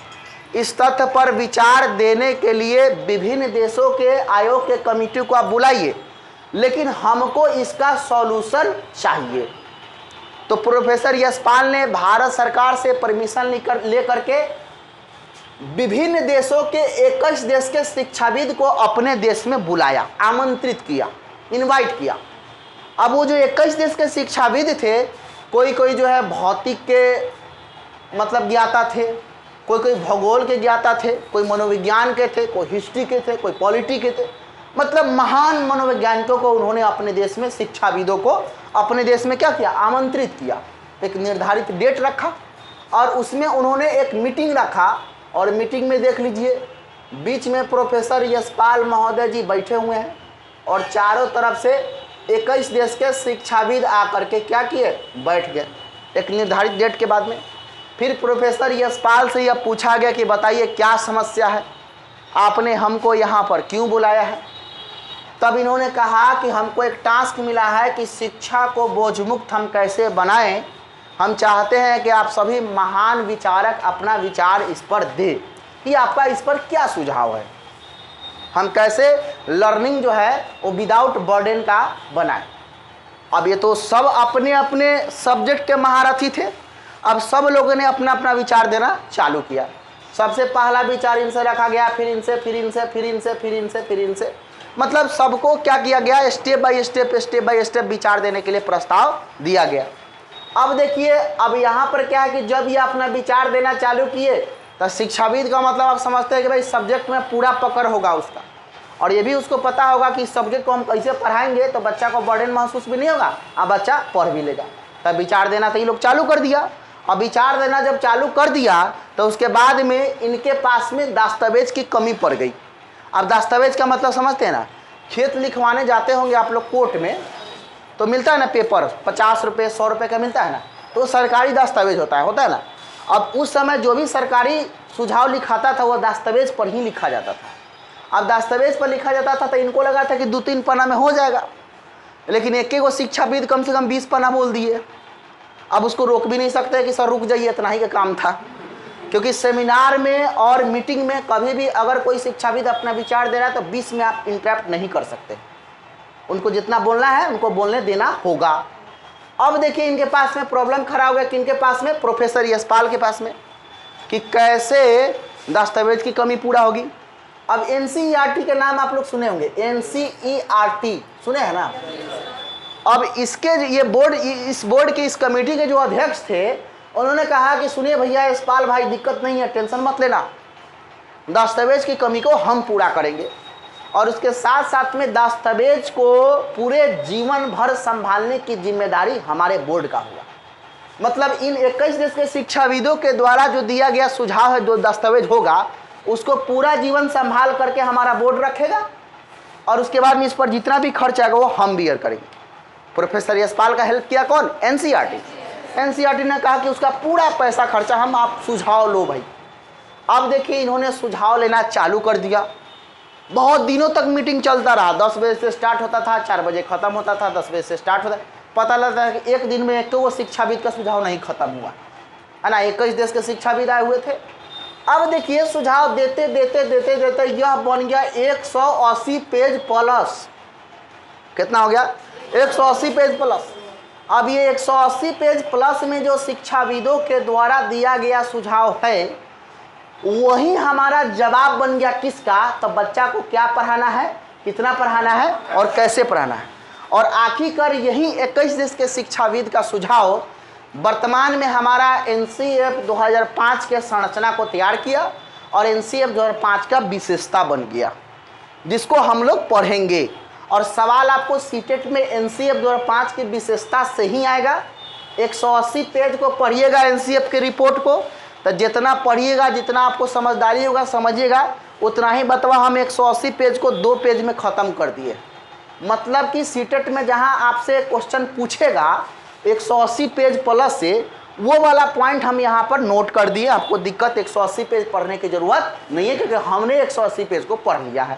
इस तथ्य पर विचार देने के लिए विभिन्न देशों के आयोग के कमेटी को आप बुलाइए, लेकिन हमको इसका सॉल्यूशन चाहिए। तो प्रोफेसर यशपाल ने भारत सरकार से परमिशन लेकर के विभिन्न देशों के 21 देश के शिक्षाविद को अपने देश में बुलाया, आमंत्रित किया, इनवाइट किया। अब वो जो 21 देश के शिक्षाविद थे, कोई जो है भौतिक के मतलब ज्ञाता थे, कोई भूगोल के ज्ञाता थे, कोई मनोविज्ञान के थे, कोई हिस्ट्री के थे, कोई पॉलिटी के थे, मतलब महान मनोवैज्ञानिकों को उन्होंने अपने देश में, शिक्षाविदों को अपने देश में क्या किया, आमंत्रित किया। एक निर्धारित डेट रखा और उसमें उन्होंने एक मीटिंग रखा, और मीटिंग में देख लीजिए बीच में प्रोफेसर यशपाल महोदय जी बैठे हुए हैं, और चारों तरफ से 21 देश के शिक्षाविद आकर के क्या किए, बैठ गए एक निर्धारित डेट के बाद में। फिर प्रोफेसर यशपाल से यह पूछा गया कि बताइए क्या समस्या है, आपने हमको यहाँ पर क्यों बुलाया है। तब इन्होंने कहा कि हमको एक टास्क मिला है कि शिक्षा को बोझमुक्त हम कैसे बनाएं, हम चाहते हैं कि आप सभी महान विचारक अपना विचार इस पर दें कि आपका इस पर क्या सुझाव है, हम कैसे लर्निंग जो है वो विदाउट बर्डन का बनाएं। अब ये तो सब अपने अपने सब्जेक्ट के महारथी थे, अब सब लोगों ने अपना अपना विचार देना चालू किया। सबसे पहला विचार इनसे रखा गया, फिर इनसे, फिर इनसे, फिर इनसे, फिर इनसे, फिर इनसे, मतलब सबको क्या किया गया, स्टेप बाय स्टेप विचार देने के लिए प्रस्ताव दिया गया। अब देखिए, अब यहाँ पर क्या है कि जब ये अपना विचार देना चालू किए तो शिक्षाविद का मतलब आप समझते हैं कि भाई सब्जेक्ट में पूरा पकड़ होगा उसका, और ये भी उसको पता होगा कि इस सब्जेक्ट को हम कैसे पढ़ाएंगे तो बच्चा को बर्डन महसूस भी नहीं होगा और बच्चा पढ़ भी लेगा। तब विचार देना तो ये लोग चालू कर दिया। अब विचार देना जब चालू कर दिया तो उसके बाद में इनके पास में दस्तावेज की कमी पड़ गई। अब दस्तावेज का मतलब समझते हैं ना, खेत लिखवाने जाते होंगे आप लोग कोर्ट में, तो मिलता है ना पेपर, 50 रुपये 100 रुपये का मिलता है ना, तो सरकारी दस्तावेज होता है ना। अब उस समय जो भी सरकारी सुझाव लिखाता था वो दस्तावेज पर ही लिखा जाता था। अब दस्तावेज पर लिखा जाता था तो इनको लगा था कि 2-3 पन्ना में हो जाएगा, लेकिन एक एक शिक्षाविद कम से कम 20 पन्ना बोल दिए। अब उसको रोक भी नहीं सकते कि सर रुक जाइए, इतना ही का काम था, क्योंकि सेमिनार में और मीटिंग में कभी भी अगर कोई शिक्षाविद अपना विचार दे रहा है तो 20 में आप इंटरप्ट नहीं कर सकते, उनको जितना बोलना है उनको बोलने देना होगा। अब देखिए इनके पास में प्रॉब्लम खड़ा हो गया, किनके पास में, प्रोफेसर यशपाल के पास में, कि कैसे दस्तावेज की कमी पूरा होगी। अब एनसीईआरटी के नाम आप लोग सुने होंगे, एनसीईआरटी सुने हैं ना। अब इसके ये बोर्ड, इस बोर्ड के, इस कमेटी के जो अध्यक्ष थे, उन्होंने कहा कि सुनिए भैया यशपाल भाई, दिक्कत नहीं है, टेंशन मत लेना, दस्तावेज की कमी को हम पूरा करेंगे, और उसके साथ साथ में दस्तावेज को पूरे जीवन भर संभालने की जिम्मेदारी हमारे बोर्ड का होगा। मतलब इन 21 देश के शिक्षाविदों के द्वारा जो दिया गया सुझाव है, जो दस्तावेज होगा उसको पूरा जीवन संभाल करके हमारा बोर्ड रखेगा, और उसके बाद में इस पर जितना भी खर्च आएगा वो हम बियर करेंगे। प्रोफेसर यशपाल का हेल्प किया कौन, एनसीईआरटी ने कहा कि उसका पूरा पैसा खर्चा हम, आप सुझाव लो भाई। अब देखिए इन्होंने सुझाव लेना चालू कर दिया, बहुत दिनों तक मीटिंग चलता रहा, 10 बजे से स्टार्ट होता था, 4 बजे खत्म होता था, 10 बजे से स्टार्ट होता, पता लगता है कि एक दिन में एक तो वो शिक्षाविद का सुझाव नहीं खत्म हुआ है ना, 21 देश के शिक्षाविद आए हुए थे। अब देखिए सुझाव देते देते देते देते यह बन गया 180 पेज प्लस, कितना हो गया, 180 पेज प्लस। अब ये 180 पेज प्लस में जो शिक्षाविदों के द्वारा दिया गया सुझाव है वही हमारा जवाब बन गया किसका, तो बच्चा को क्या पढ़ाना है, कितना पढ़ाना है और कैसे पढ़ाना है। और आखिरकार यही 21 देश के शिक्षाविद का सुझाव वर्तमान में हमारा एनसीएफ 2005 के संरचना को तैयार किया और एनसीएफ 2005 का विशेषता बन गया, जिसको हम लोग पढ़ेंगे। और सवाल आपको सीटेट में एनसीएफ 2005 की विशेषता से ही आएगा। 180 पेज को पढ़िएगा एनसीएफ के रिपोर्ट को, तो जितना पढ़िएगा, जितना आपको समझदारी होगा, समझिएगा, उतना ही बतवा हम 180 पेज को 2 पेज में ख़त्म कर दिए। मतलब कि सीटेट में जहां आपसे क्वेश्चन पूछेगा 180 पेज प्लस से, वो वाला पॉइंट हम यहाँ पर नोट कर दिए। आपको दिक्कत 180 पेज पढ़ने की ज़रूरत नहीं है, क्योंकि हमने 180 पेज को पढ़ लिया है,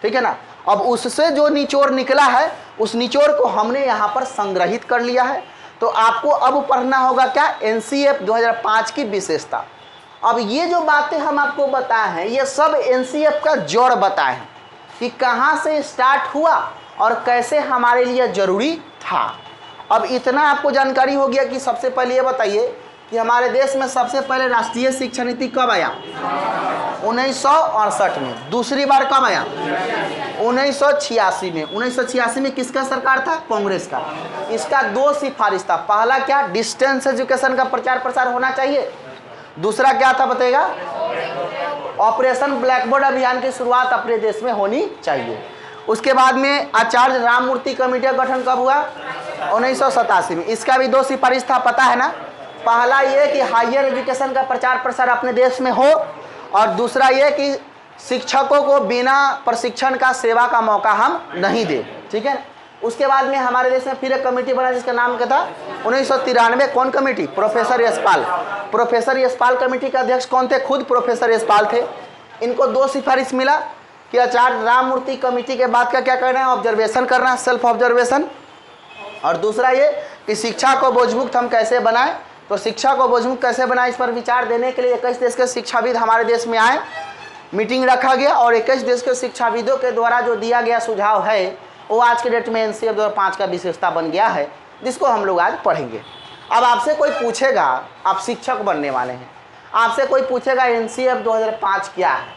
ठीक है ना। अब उससे जो निचोड़ निकला है उस निचोड़ को हमने यहाँ पर संग्रहित कर लिया है। तो आपको अब पढ़ना होगा क्या, एनसीएफ 2005 की विशेषता। अब ये जो बातें हम आपको बताए हैं ये सब एनसीएफ का जड़ बताए हैं कि कहाँ से स्टार्ट हुआ और कैसे हमारे लिए ज़रूरी था। अब इतना आपको जानकारी हो गया कि सबसे पहले ये बताइए कि हमारे देश में सबसे पहले राष्ट्रीय शिक्षा नीति कब आया, 1968 में। दूसरी बार कब आया, 1986 में। 1986 में किसका सरकार था, कांग्रेस का। इसका 2 सिफारिश था। पहला क्या, डिस्टेंस एजुकेशन का प्रचार प्रसार होना चाहिए। दूसरा क्या था बताएगा, ऑपरेशन ब्लैक बोर्ड अभियान की शुरुआत अपने देश में होनी चाहिए। उसके बाद में आचार्य राममूर्ति कमेटी का गठन कब हुआ, 1987 में। इसका भी 2 सिफारिश था, पता है ना। पहला ये कि हायर एजुकेशन का प्रचार प्रसार अपने देश में हो, और दूसरा ये कि शिक्षकों को बिना प्रशिक्षण का सेवा का मौका हम नहीं दें, ठीक है। उसके बाद में हमारे देश में फिर एक कमेटी बना जिसका नाम क्या था, 1993। कौन committee, professor Yashpal. Professor Yashpal committee के अध्यक्ष कौन थे, खुद प्रोफेसर यशपाल थे। इनको 2 सिफारिश मिला कि आचार्य राममूर्ति कमेटी के बाद का क्या करना है, ऑब्जर्वेशन करना है, सेल्फ ऑब्जर्वेशन। और दूसरा ये कि शिक्षा को बोझमुक्त हम कैसे बनाएं, तो शिक्षा को बोझमुक्त कैसे बनाएं इस पर विचार देने के लिए 21 देश के शिक्षाविद हमारे देश में आए, मीटिंग रखा गया और 21 देश के शिक्षाविदों के द्वारा जो दिया गया सुझाव है वो आज के डेट में एनसीएफ 2005 का विशेषता बन गया है, जिसको हम लोग आज पढ़ेंगे। अब आपसे कोई पूछेगा, आप शिक्षक बनने वाले हैं, आपसे कोई पूछेगा एनसीएफ 2005 क्या है,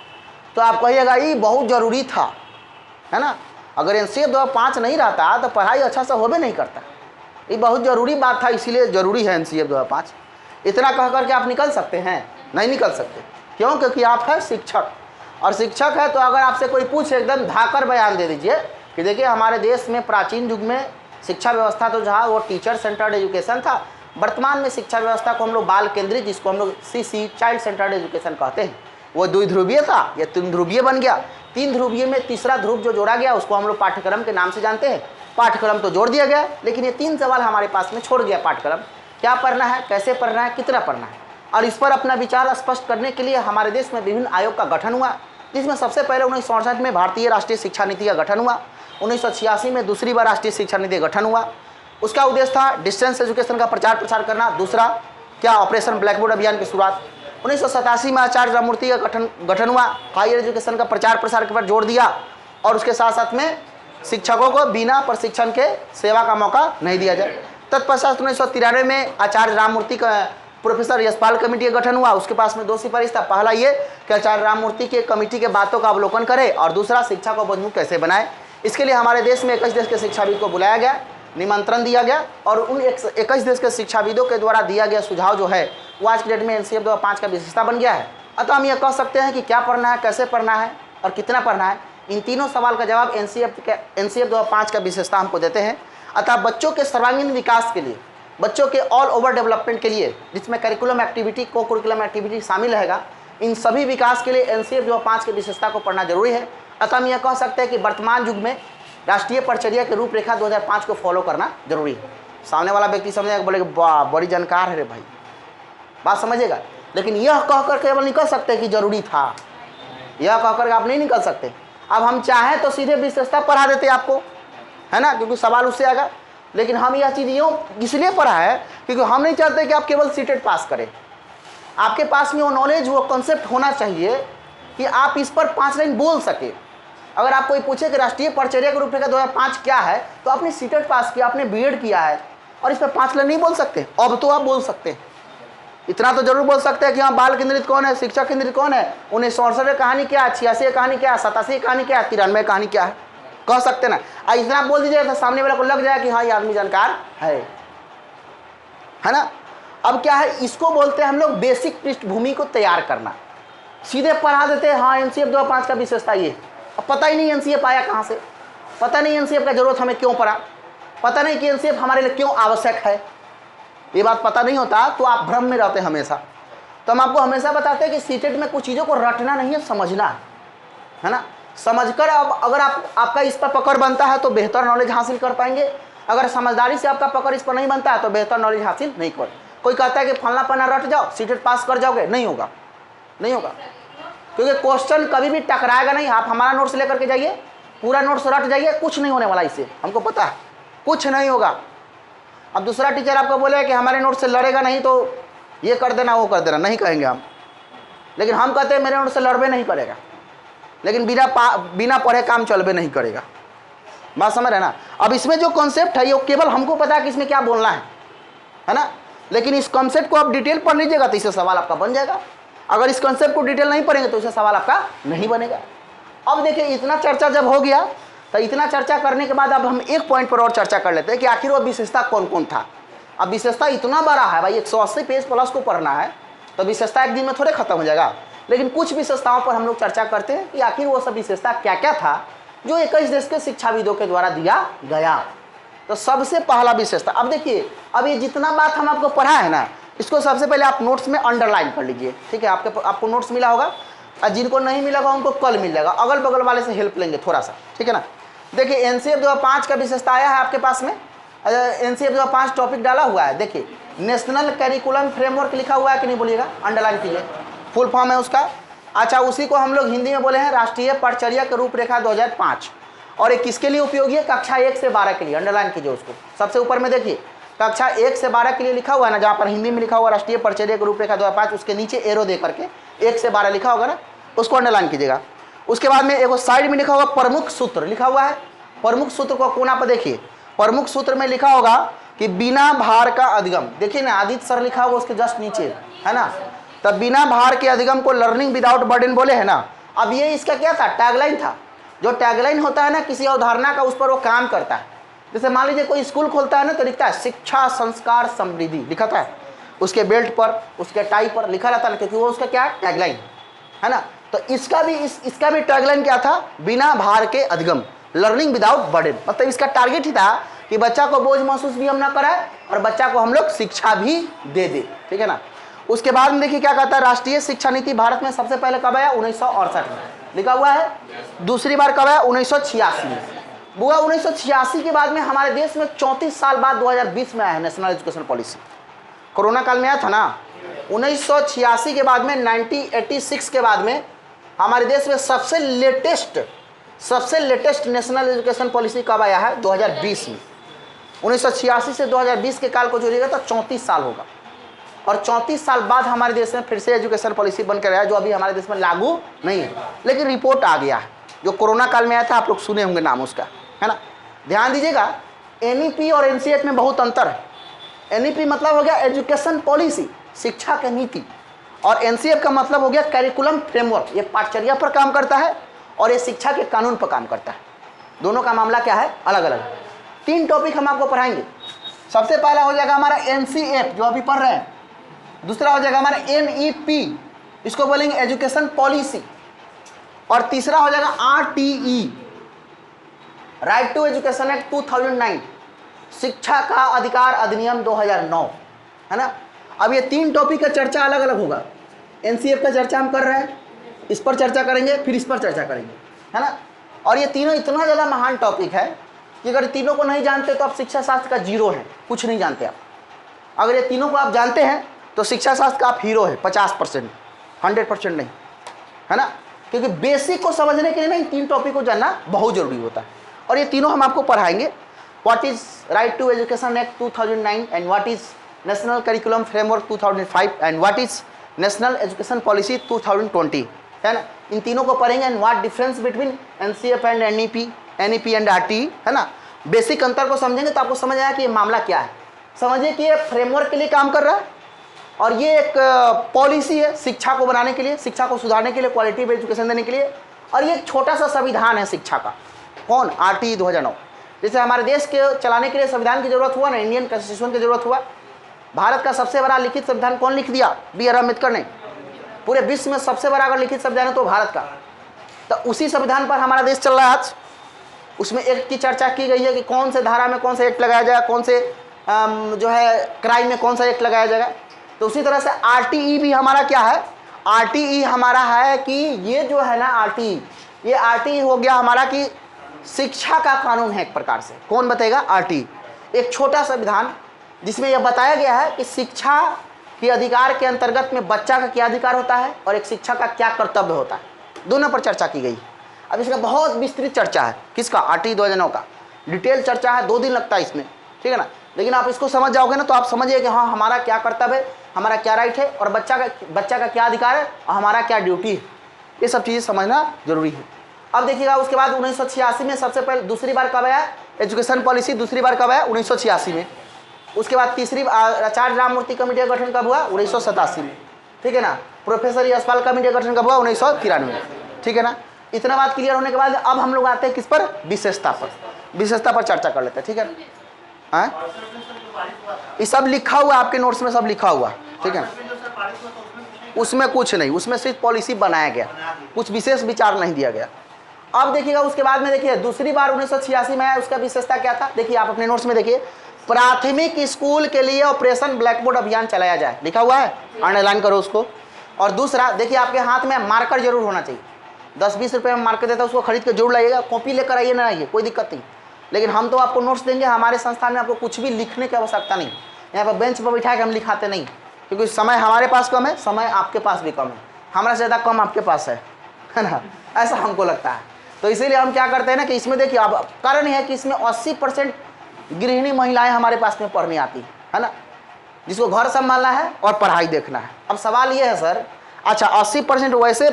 तो आप कहिएगा ये बहुत ज़रूरी था, है ना। अगर एनसीएफ 2005 नहीं रहता तो पढ़ाई अच्छा से होबे नहीं करता। ये बहुत ज़रूरी बात था, इसीलिए ज़रूरी है एनसीएफ 2005। इतना कह करके आप निकल सकते हैं, नहीं निकल सकते। क्यों, क्योंकि आप है शिक्षक, और शिक्षक है तो अगर आपसे कोई पूछे एकदम धाकर बयान दे दीजिए कि देखिए हमारे देश में प्राचीन युग में शिक्षा व्यवस्था तो जहाँ वो टीचर सेंटर्ड एजुकेशन था, वर्तमान में शिक्षा व्यवस्था को हम लोग बाल केंद्रित, जिसको हम लोग सीसी चाइल्ड सेंटर्ड एजुकेशन कहते हैं, वो 2 ध्रुवीय था, ये 3 ध्रुवीय बन गया। 3 ध्रुवीय में तीसरा ध्रुव जो जोड़ा गया उसको हम लोग पाठ्यक्रम के नाम से जानते हैं। पाठ्यक्रम तो जोड़ दिया गया, लेकिन ये 3 सवाल हमारे पास में छोड़ गया पाठ्यक्रम, क्या पढ़ना है, कैसे पढ़ना है, कितना पढ़ना है। और इस पर अपना विचार स्पष्ट करने के लिए हमारे देश में विभिन्न आयोग का गठन हुआ, जिसमें सबसे पहले 1967 में भारतीय राष्ट्रीय शिक्षा नीति का गठन हुआ। 1986 में दूसरी बार राष्ट्रीय शिक्षा नीति का गठन हुआ। उसका उद्देश्य था डिस्टेंस एजुकेशन का प्रचार प्रसार करना। दूसरा क्या, ऑपरेशन ब्लैक बोर्ड अभियान की शुरुआत। 1987 में आचार्य राममूर्ति का गठन हुआ, हायर एजुकेशन का प्रचार प्रसार के पर जोर दिया, और उसके साथ साथ में शिक्षकों को बिना प्रशिक्षण के सेवा का मौका नहीं दिया जाए। तत्पश्चात 1993 में आचार्य राममूर्ति का प्रोफेसर यशपाल कमेटी का गठन हुआ। उसके पास में 2 सिफारिश था। पहला ये कि आचार्य राममूर्ति के कमेटी के बातों का अवलोकन करे, और दूसरा शिक्षा को बोझमुक्त कैसे बनाए। इसके लिए हमारे देश में 21 देश के शिक्षाविद को बुलाया गया, निमंत्रण दिया गया, और उन 21 देश के शिक्षाविदों के द्वारा दिया गया सुझाव जो है वो आज के डेट में एनसीएफ 2005 का विशेषता बन गया है। अतः हम ये कह सकते हैं कि क्या पढ़ना है, कैसे पढ़ना है और कितना पढ़ना है, इन तीनों सवाल का जवाब एनसीएफ 2005 का विशेषता हमको देते हैं। अतः बच्चों के सर्वांगीण विकास के लिए, बच्चों के ऑल ओवर डेवलपमेंट के लिए, जिसमें करिकुलम एक्टिविटी, को करिकुलम एक्टिविटी शामिल रहेगा, इन सभी विकास के लिए एनसीएफ 2005 की विशेषता को पढ़ना जरूरी है। अतः हम यह कह सकते हैं कि वर्तमान युग में राष्ट्रीय परिचर्या के रूपरेखा 2005 को फॉलो करना जरूरी है। सामने वाला व्यक्ति समझेगा, बोलेगा वाह बड़ी जानकार है रे भाई, बात समझेगा। लेकिन यह कह कर केवल निकल सकते कि जरूरी था, यह कह कर आप नहीं निकल सकते। अब हम चाहें तो सीधे विशेषता पढ़ा देते आपको, है ना, क्योंकि सवाल उससे आएगा। लेकिन हम यह चीज़ यूँ इसलिए पढ़ा है क्योंकि हम नहीं चाहते कि आप केवल सीटेट पास करें। आपके पास में वो नॉलेज, वो कॉन्सेप्ट होना चाहिए कि आप इस पर 5 लाइन बोल सके। अगर आप कोई पूछे कि राष्ट्रीय परिचर्या के रूपरेखा 2005 क्या है, तो आपने सीटेट पास किया, आपने बीएड किया है, और इस पर 5 लाइन नहीं बोल सकते? अब तो आप बोल सकते हैं, इतना तो जरूर बोल सकते हैं कि हाँ बाल केंद्रित कौन है, शिक्षा केंद्रित कौन है, 1968 कहानी क्या है, 86 कहानी क्या है, 87 कहानी क्या है, 93 कहानी क्या है, कह सकते ना। इतना बोल दीजिए तो सामने वाला को लग जाए कि हाँ ये आदमी जानकार है ना। अब क्या है, इसको बोलते हैं हम लोग बेसिक पृष्ठभूमि को तैयार करना। सीधे पढ़ा देते हैं हाँ एनसीएफ 2005 का विशेषता ये, अब पता ही नहीं एनसीएफ आया कहाँ से, पता नहीं एनसीएफ का जरूरत हमें क्यों पड़ा, पता नहीं कि एनसीएफ हमारे लिए क्यों आवश्यक है। ये बात पता नहीं होता तो आप भ्रम में रहते हमेशा। तो हम आपको हमेशा बताते हैं कि सीटेट में कुछ चीज़ों को रटना नहीं है, समझना है ना। समझकर अब अगर आपका इस पर पकड़ बनता है तो बेहतर नॉलेज हासिल कर पाएंगे, अगर समझदारी से आपका पकड़ इस पर नहीं बनता है तो बेहतर नॉलेज हासिल नहीं कर। कोई कहता है कि फलना पन्ना रट जाओ सीटेट पास कर जाओगे, नहीं होगा, नहीं होगा, क्योंकि क्वेश्चन कभी भी टकराएगा नहीं। आप हमारा नोट्स लेकर के जाइए, पूरा नोट्स रट जाइए, कुछ नहीं होने वाला इससे, हमको पता है कुछ नहीं होगा। अब दूसरा टीचर आपको बोले कि हमारे नोट से लड़ेगा नहीं तो ये कर देना वो कर देना, नहीं कहेंगे हम, लेकिन हम कहते हैं मेरे नोट से लड़बे नहीं करेगा, लेकिन बिना पढ़े काम चलबे नहीं करेगा। बात समझ रहे ना। अब इसमें जो कॉन्सेप्ट है ये केवल हमको पता है कि इसमें क्या बोलना है ना, लेकिन इस कॉन्सेप्ट को आप डिटेल पढ़ लीजिएगा तो इससे सवाल आपका बन जाएगा। अगर इस कॉन्सेप्ट को डिटेल नहीं पढ़ेंगे तो इससे सवाल आपका नहीं बनेगा। अब देखिए इतना चर्चा जब हो गया तो इतना चर्चा करने के बाद अब हम एक पॉइंट पर और चर्चा कर लेते हैं कि आखिर वो विशेषता कौन कौन था। अब विशेषता इतना बड़ा है भाई, 180 पेज प्लस को पढ़ना है तो विशेषता एक दिन में थोड़े खत्म हो जाएगा, लेकिन कुछ विशेषताओं पर हम लोग चर्चा करते हैं कि आखिर वो सब विशेषता क्या क्या था जो 21 देश के शिक्षाविदों के द्वारा दिया गया। तो सबसे पहला विशेषता, अब देखिए अब ये जितना बात हम आपको पढ़ा है ना, इसको सबसे पहले आप नोट्स में अंडरलाइन कर लीजिए, ठीक है। आपको नोट्स मिला होगा और जिनको नहीं मिला होगा उनको कल मिल जाएगा, अगल बगल वाले से हेल्प लेंगे थोड़ा सा, ठीक है ना। देखिए एनसीएफ 2005 का विशेषता आया है आपके पास में, एनसीएफ 2005 टॉपिक डाला हुआ है। देखिए नेशनल करिकुलम फ्रेमवर्क लिखा हुआ है कि नहीं बोलिएगा, अंडरलाइन कीजिए, फुल फॉर्म है उसका। अच्छा उसी को हम लोग हिंदी में बोले हैं राष्ट्रीय पटचर्या के रूपरेखा 2005, और ये किसके लिए उपयोगी है, कक्षा 1 से 12 के लिए, अंडरलाइन कीजिए उसको। सबसे ऊपर में देखिए कक्षा 1 से 12 के लिए लिखा हुआ है ना, जहाँ पर हिंदी में लिखा हुआ राष्ट्रीय पटचर्या के रूपरेखा 2005, उसके नीचे एरो दे करके 1 से 12 लिखा होगा ना, उसको अंडरलाइन कीजिएगा। उसके बाद में एक साइड में लिखा हुआ प्रमुख सूत्र लिखा हुआ है, प्रमुख सूत्र को कोना पर देखिए, प्रमुख सूत्र में लिखा होगा कि बिना भार का अधिगम, देखिए ना आदित्य सर लिखा होगा उसके जस्ट नीचे है ना, तब बिना भार के अधिगम को लर्निंग विदाउट बर्डन बोले है ना। अब ये इसका क्या था, टैगलाइन था। जो टैगलाइन होता है ना किसी अवधारणा का, उस पर वो काम करता है। जैसे मान लीजिए कोई स्कूल खोलता है ना तो लिखता है शिक्षा संस्कार समृद्धि लिखा था, उसके बेल्ट पर उसके टाई पर लिखा रहता है, क्योंकि वो उसका क्या टैगलाइन है ना। तो इसका भी टैगलाइन क्या था, बिना भार के अधिगम, लर्निंग विदाउट बर्डन। मतलब इसका टारगेट ही था कि बच्चा को बोझ महसूस भी हम ना कराए और बच्चा को हम लोग शिक्षा भी दे दे, ठीक है ना। उसके बाद में देखिए क्या कहता है, राष्ट्रीय शिक्षा नीति भारत में सबसे पहले कब आया, 1968 में लिखा हुआ है। दूसरी बार कब आया, 1986 में। बुआ 1986 के बाद में हमारे देश में 34 साल बाद 2020 में आया है नेशनल एजुकेशन पॉलिसी। कोरोना काल में आया था ना। 1986 के बाद में 1986 के बाद में हमारे देश में सबसे लेटेस्ट नेशनल एजुकेशन पॉलिसी कब आया है, 2020 में। 1986 से 2020 के काल को जोड़िएगा तो 34 साल होगा, और 34 साल बाद हमारे देश में फिर से एजुकेशन पॉलिसी बनकर आया, जो अभी हमारे देश में लागू नहीं है, लेकिन रिपोर्ट आ गया है। जो कोरोना काल में आया था, आप लोग सुने होंगे नाम उसका, है ना। ध्यान दीजिएगा, एनईपी और एनसीएफ में बहुत अंतर है। एनईपी मतलब हो गया एजुकेशन पॉलिसी, शिक्षा की नीति, और एनसीएफ का मतलब हो गया करिकुलम फ्रेमवर्क, ये पाठचर्या पर काम करता है और ये शिक्षा के कानून पर काम करता है। दोनों का मामला क्या है, अलग अलग। 3 टॉपिक हम आपको पढ़ाएंगे। सबसे पहला हो जाएगा हमारा एनसीएफ जो अभी पढ़ रहे हैं, दूसरा हो जाएगा हमारा एनईपी, इसको बोलेंगे एजुकेशन पॉलिसी, और तीसरा हो जाएगा RTE, right to education act 2009, शिक्षा का अधिकार अधिनियम 2009, है ना। अब ये 3 टॉपिक का चर्चा अलग अलग होगा। एनसीएफ का चर्चा हम कर रहे हैं, इस पर चर्चा करेंगे, फिर इस पर चर्चा करेंगे, है ना। और ये तीनों इतना ज़्यादा महान टॉपिक है कि अगर तीनों को नहीं जानते तो आप शिक्षा शास्त्र का जीरो है, कुछ नहीं जानते आप। अगर ये तीनों को आप जानते हैं तो शिक्षा शास्त्र का आप हीरो है, 50%, 100% नहीं, है ना। क्योंकि बेसिक को समझने के लिए ना इन 3 टॉपिक को जानना बहुत जरूरी होता है, और ये तीनों हम आपको पढ़ाएंगे। What is right to education act 2009 and what is national curriculum framework 2005 and what is national education policy 2020, है ना। इन तीनों को पढ़ेंगे। And what difference between NCF and NEP and RTE, है ना। बेसिक अंतर को समझेंगे तो आपको समझ आया कि ये मामला क्या है। समझिए कि ये फ्रेमवर्क के लिए काम कर रहा है और ये एक पॉलिसी है शिक्षा को बनाने के लिए, शिक्षा को सुधारने के लिए, क्वालिटी एजुकेशन देने के लिए, और ये एक छोटा सा संविधान है शिक्षा का। कौन? RTE 2009। जैसे हमारे देश के चलाने के लिए संविधान की जरूरत हुआ ना, इंडियन कॉन्स्टिट्यूशन की जरूरत हुआ। भारत का सबसे बड़ा लिखित संविधान कौन लिख दिया? BR अम्बेडकर ने। पूरे विश्व में सबसे बड़ा अगर लिखित संविधान है तो भारत का। तो उसी संविधान पर हमारा देश चल रहा है आज। उसमें एक्ट की चर्चा की गई है कि कौन से धारा में कौन सा एक्ट लगाया जाएगा, कौन से जो है क्राइम में कौन सा एक्ट लगाया जाएगा। तो उसी तरह से RTE भी हमारा क्या है? RTE हमारा है कि ये जो है ना RTE, ये RTE हो गया हमारा कि शिक्षा का कानून है एक प्रकार से। कौन बताएगा? RTE एक छोटा संविधान जिसमें यह बताया गया है कि शिक्षा के अधिकार के अंतर्गत में बच्चा का क्या अधिकार होता है और एक शिक्षा का क्या कर्तव्य होता है, दोनों पर चर्चा की गई। अब इसका बहुत विस्तृत चर्चा है। किसका? RTE 2009 का डिटेल चर्चा है, 2 दिन लगता है इसमें, ठीक है ना। लेकिन आप इसको समझ जाओगे ना तो आप समझिए कि हाँ हमारा क्या कर्तव्य है, हमारा क्या राइट है और बच्चा का क्या अधिकार है और हमारा क्या ड्यूटी है। ये सब चीज़ें समझना जरूरी है। अब देखिएगा उसके बाद 1986 में सबसे पहले दूसरी बार कब आया एजुकेशन पॉलिसी? दूसरी बार कब आया? 1986 में। उसके बाद तीसरी आचार्य राममूर्ति कमेटी का गठन कब हुआ? 1987 में, ठीक है ना। प्रोफेसर यशपाल कमेटी का गठन कब हुआ? 1993 में, ठीक है ना। इतना बात क्लियर होने के बाद अब हम लोग आते हैं किस पर? विशेषता पर। विशेषता पर चर्चा कर लेते हैं, ठीक है ना। ये सब लिखा हुआ आपके नोट्स में, सब लिखा हुआ, ठीक है। उसमें कुछ नहीं, उसमें सिर्फ पॉलिसी बनाया गया, कुछ विशेष विचार नहीं दिया गया। अब देखिएगा उसके बाद में देखिए दूसरी बार 1986 में आया, उसका विशेषता क्या था? देखिए आप अपने नोट्स में देखिए, प्राथमिक स्कूल के लिए ऑपरेशन ब्लैक बोर्ड अभियान चलाया जाए, लिखा हुआ है, अंडरलाइन करो उसको। और दूसरा देखिए आपके हाथ में मार्कर जरूर होना चाहिए। 10-20 रुपये में मार्कर देता है, उसको खरीद के जरूर लाइएगा। कॉपी लेकर आइए ना आइए, कोई दिक्कत नहीं। लेकिन हम तो आपको नोट्स देंगे, हमारे संस्थान में आपको कुछ भी लिखने की आवश्यकता नहीं। यहाँ पर बेंच पर बैठा के हम लिखाते नहीं, क्योंकि समय हमारे पास कम है, समय आपके पास भी कम है, हमारा से ज़्यादा कम आपके पास है ना, ऐसा हमको लगता है। तो इसीलिए हम क्या करते हैं ना कि इसमें देखिए अब कारण है कि इसमें 80% गृहिणी महिलाएं हमारे पास में पढ़ने आती है ना, जिसको घर संभालना है और पढ़ाई देखना है। अब सवाल ये है सर, अच्छा 80% वैसे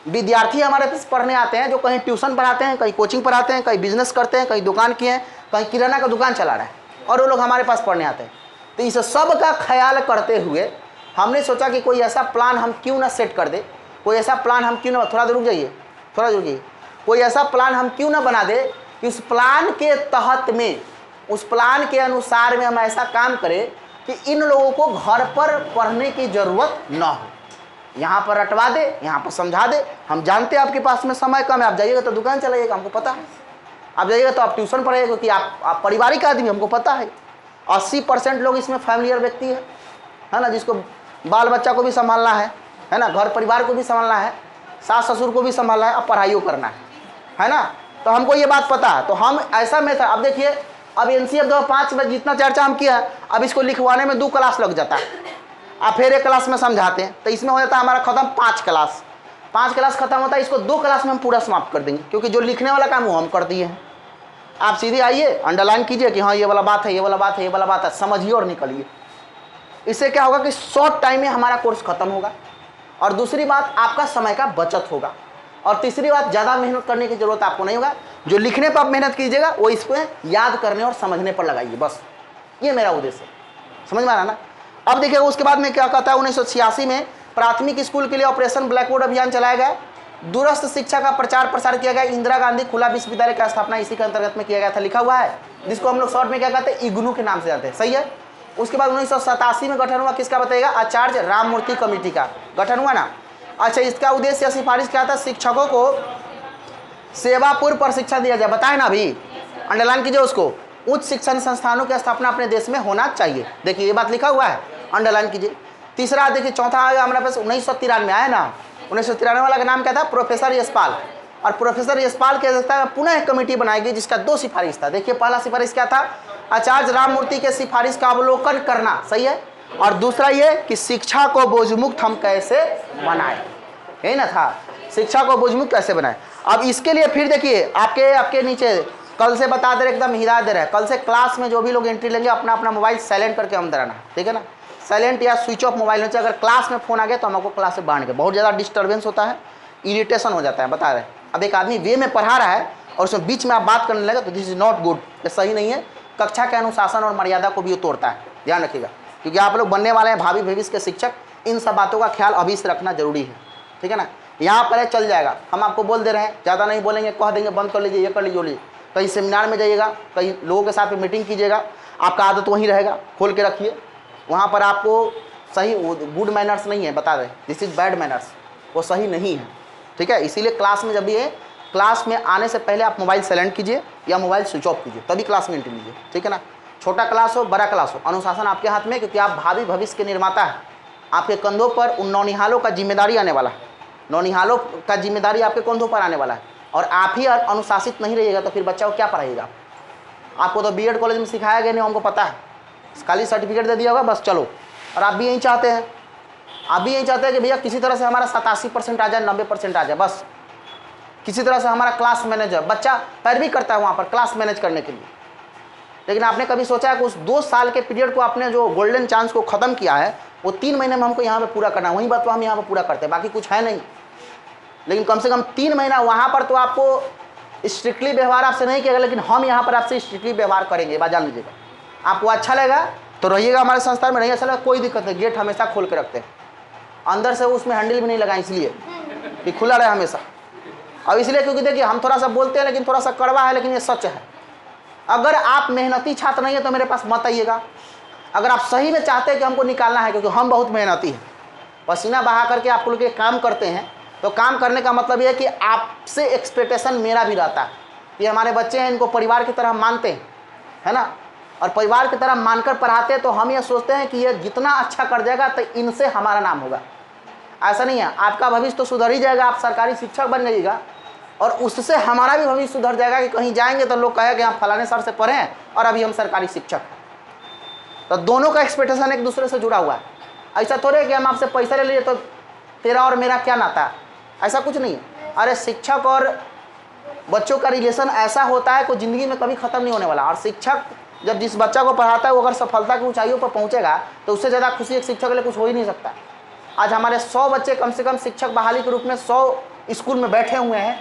विद्यार्थी हमारे पास पढ़ने आते हैं जो कहीं ट्यूशन पढ़ाते हैं, कहीं कोचिंग पढ़ाते हैं, कहीं बिजनेस करते हैं, कहीं दुकान किए हैं, कहीं किराना का दुकान चला रहे हैं, और वो लोग हमारे पास पढ़ने आते हैं। तो इस सब का ख्याल करते हुए हमने सोचा कि कोई ऐसा प्लान हम क्यों ना सेट कर दे, कोई ऐसा प्लान हम क्यों ना, थोड़ा रुक जाइए, कोई ऐसा प्लान हम क्यों ना बना दे कि उस प्लान के तहत में, उस प्लान के अनुसार में हम ऐसा काम करें कि इन लोगों को घर पर पढ़ने की ज़रूरत ना हो। यहाँ पर रटवा दे, यहाँ पर समझा दे। हम जानते हैं आपके पास में समय कम है, आप जाइएगा तो दुकान चलाइएगा, हमको पता है। आप जाइएगा तो आप ट्यूशन पढ़ाइएगा, क्योंकि आप पारिवारिक आदमी, हमको पता है। 80% लोग इसमें फैमिलियर व्यक्ति है ना, जिसको बाल बच्चा को भी संभालना है ना, घर परिवार को भी संभालना है, सास ससुर को भी संभालना है, अब पढ़ाइयों करना है ना। तो हमको ये बात पता है, तो हम ऐसा मेथड, अब देखिए अब NCF 2005 में जितना चर्चा हम किया है, अब इसको लिखवाने में 2 क्लास लग जाता है। आप फिर 1 क्लास में समझाते हैं, तो इसमें हो जाता है हमारा खत्म 5 क्लास। 5 क्लास खत्म होता है, इसको 2 क्लास में हम पूरा समाप्त कर देंगे, क्योंकि जो लिखने वाला काम वो हम कर दिए हैं। आप सीधे आइए, अंडरलाइन कीजिए कि हाँ ये वाला बात है, ये वाला बात है, ये वाला बात है, समझिए और निकलिए। इससे क्या होगा कि शॉर्ट टाइम में हमारा कोर्स खत्म होगा, और दूसरी बात आपका समय का बचत होगा, और तीसरी बात ज़्यादा मेहनत करने की जरूरत आपको नहीं होगा। जो लिखने पर आप मेहनत कीजिएगा वो इसको याद करने और समझने पर लगाइए, बस ये मेरा उद्देश्य है। समझ में आ रहा ना। अब देखिए उसके बाद में क्या कहता है, 1986 में प्राथमिक स्कूल के लिए ऑपरेशन ब्लैक बोर्ड अभियान चलाया गया। दूरस्थ शिक्षा का प्रचार प्रसार किया गया। इंदिरा गांधी खुला विश्वविद्यालय का स्थापना इसी के अंतर्गत में किया गया था, लिखा हुआ है, जिसको हम लोग शॉर्ट में क्या कहते हैं, इग्नू के नाम से जाते हैं, सही है। उसके बाद 1987 में गठन हुआ किसका बताइएगा, आचार्य राममूर्ति कमेटी का गठन हुआ ना। अच्छा, इसका उद्देश्य या सिफारिश क्या था, शिक्षकों को सेवापूर्व प्रशिक्षण दिया जाए, बताए ना अभी, अंडरलाइन कीजिए उसको। उच्च शिक्षण संस्थानों की स्थापना अपने देश में होना चाहिए, देखिए ये बात लिखा हुआ है, अंडरलाइन कीजिए। तीसरा देखिए, चौथा आएगा हमारे पास 1993 में आया ना, 1993 वाला का नाम क्या था, प्रोफेसर यशपाल। और प्रोफेसर यशपाल के अध्यक्षता में पुनः एक कमेटी बनाई गई जिसका 2 सिफारिश था। देखिए पहला सिफारिश क्या था, आचार्य राममूर्ति के सिफारिश का अवलोकन करना, सही है। और दूसरा ये कि शिक्षा को बोझमुक्त हम कैसे बनाएं, यही ना था, शिक्षा को बोझमुक्त कैसे बनाएं। अब इसके लिए फिर देखिए आपके नीचे कल से बता दे रहे, एकदम हिदायत दे रहे हैं, कल से क्लास में जो भी लोग एंट्री लेंगे अपना अपना मोबाइल साइलेंट करके अंदर आना, ठीक है ना। साइलेंट या स्विच ऑफ मोबाइल होना चाहिए। अगर क्लास में फ़ोन आ गया तो हमको क्लास से बाहर के, बहुत ज़्यादा डिस्टर्बेंस होता है, इरिटेशन हो जाता है, बता रहे हैं। अब एक आदमी वे में पढ़ा रहा है और उसमें बीच में आप बात करने लगे तो दिस इज़ नॉट गुड, ये सही नहीं है, कक्षा के अनुशासन और मर्यादा को भी तोड़ता है, ध्यान रखिएगा, क्योंकि आप लोग बनने वाले हैं भावी भविष्य के शिक्षक। इन सब बातों का ख्याल अभी से रखना जरूरी है, ठीक है ना। यहाँ पर है चल जाएगा, हम आपको बोल दे रहे हैं, ज़्यादा नहीं बोलेंगे, कह देंगे बंद कर लीजिए, ये कर लीजिए, लीजिए। कहीं सेमिनार में जाइएगा, कहीं लोगों के साथ मीटिंग कीजिएगा, आपका आदत वहीं रहेगा, खोल के रखिए। वहाँ पर आपको सही गुड मैनर्स नहीं है, बता दें, दिस इज़ बैड मैनर्स, वो सही नहीं है, ठीक है। इसीलिए क्लास में जब भी है, क्लास में आने से पहले आप मोबाइल साइलेंट कीजिए या मोबाइल स्विच ऑफ कीजिए, तभी क्लास में एंट्री लीजिए, ठीक है ना। छोटा क्लास हो बड़ा क्लास हो, अनुशासन आपके हाथ में, क्योंकि आप भावी भविष्य के निर्माता हैं। आपके कंधों पर उन नौनिहालों का जिम्मेदारी आने वाला है, नौनिहालों का जिम्मेदारी आपके कंधों पर आने वाला है। और आप ही अनुशासित नहीं रहिएगा तो फिर बच्चा को क्या पढ़ाइएगा। आपको तो बीएड कॉलेज में सिखाया गया नहीं, हमको पता है, खाली सर्टिफिकेट दे दिया होगा बस चलो। और आप भी यही चाहते हैं, आप भी यही चाहते हैं कि भैया किसी तरह से हमारा 87% आ जाए, 90% आ जाए, बस किसी तरह से हमारा क्लास मैनेजर। बच्चा पैरवी करता है वहाँ पर क्लास मैनेज करने के लिए, लेकिन आपने कभी सोचा है कि उस 2 साल के पीरियड को आपने जो गोल्डन चांस को ख़त्म किया है, वो 3 महीने में हमको यहाँ पे पूरा करना है। वही बात तो हम यहाँ पे पूरा करते हैं, बाकी कुछ है नहीं। लेकिन कम से कम 3 महीना वहाँ पर तो आपको स्ट्रिक्टली व्यवहार आपसे नहीं किया, लेकिन हम यहाँ पर आपसे स्ट्रिक्टली व्यवहार करेंगे, बात जान लीजिएगा। आपको अच्छा लगेगा तो रहिएगा हमारे संस्थान में, नहीं अच्छा लगा कोई दिक्कत नहीं, गेट हमेशा खोल के रखते हैं, अंदर से उसमें हैंडल भी नहीं लगाए, इसलिए कि खुला रहे हमेशा। अब इसलिए क्योंकि देखिए हम थोड़ा सा बोलते हैं, लेकिन थोड़ा सा कड़वा है, लेकिन ये सच है। अगर आप मेहनती छात्र नहीं है तो मेरे पास मत आइएगा। अगर आप सही में चाहते हैं कि हमको निकालना है, क्योंकि हम बहुत मेहनती हैं, पसीना बहा करके आप लोग ये काम करते हैं, तो काम करने का मतलब ये है कि आपसे एक्सपेक्टेशन मेरा भी रहता है। ये हमारे बच्चे हैं, इनको परिवार की तरह मानते हैं, है ना, और परिवार की तरह मानकर पढ़ाते हैं, तो हम ये सोचते हैं कि ये जितना अच्छा कर जाएगा तो इनसे हमारा नाम होगा। ऐसा नहीं है, आपका भविष्य तो सुधर ही जाएगा, आप सरकारी शिक्षक बन जाइएगा, और उससे हमारा भी भविष्य सुधर जाएगा कि कहीं जाएंगे तो लोग कहेंगे हम फलाने सर से पढ़े हैं और अभी हम सरकारी शिक्षक हैं। तो दोनों का एक्सपेक्टेशन एक दूसरे से जुड़ा हुआ है। ऐसा थोड़े कि हम आपसे पैसा ले लिए तो तेरा और मेरा क्या नाता है, ऐसा कुछ नहीं है। अरे शिक्षक और बच्चों का रिलेशन ऐसा होता है कि ज़िंदगी में कभी ख़त्म नहीं होने वाला। और शिक्षक जब जिस बच्चा को पढ़ाता है वो अगर सफलता की ऊंचाइयों पर पहुंचेगा तो उससे ज़्यादा खुशी एक शिक्षक के लिए कुछ हो ही नहीं सकता। आज हमारे 100 बच्चे कम से कम शिक्षक बहाली के रूप में 100 स्कूल में बैठे हुए हैं,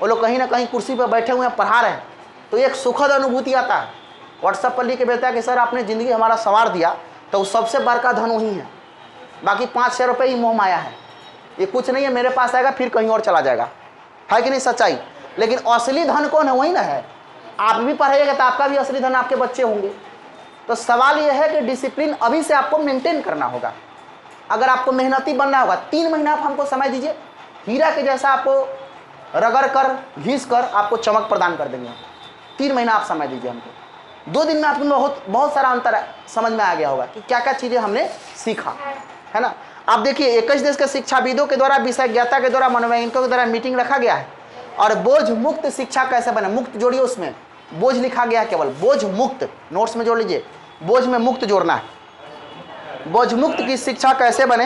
वो लोग कहीं ना कहीं कुर्सी पर बैठे हुए हैं, पढ़ा रहे हैं, तो एक सुखद अनुभूति आता है। व्हाट्सएप पर लिख के भेजता है कि सर आपने ज़िंदगी हमारा संवार दिया, तो सबसे बड़का धन वही है। बाकी 500 रुपये ही मोह माया है, ये कुछ नहीं है, मेरे पास आएगा फिर कहीं और चला जाएगा, है कि नहीं सच्चाई। लेकिन असली धन कौन है, वही ना है। आप भी पढ़ाइएगा तो आपका भी असली धन आपके बच्चे होंगे। तो सवाल यह है कि डिसिप्लिन अभी से आपको मेंटेन करना होगा। अगर आपको मेहनती बनना होगा, 3 महीना आप हमको समय दीजिए, हीरा के जैसा आपको रगड़ कर घिस कर आपको चमक प्रदान कर देंगे। 3 महीना आप समय दीजिए हमको, 2 दिन में आपको बहुत सारा अंतर समझ में आ गया होगा कि क्या क्या चीज़ें हमने सीखा, है ना। आप देखिए 21 देश के शिक्षाविदों के द्वारा, विषय ज्ञाता के द्वारा, मनोवैज्ञानिकों के द्वारा मीटिंग रखा गया है। और बोझ मुक्त शिक्षा कैसे बने, मुक्त जोड़िए, उसमें बोझ लिखा गया है, केवल बोझ मुक्त, नोट्स में जोड़ लीजिए, बोझ में मुक्त जोड़ना है। बोझ मुक्त की शिक्षा कैसे बने,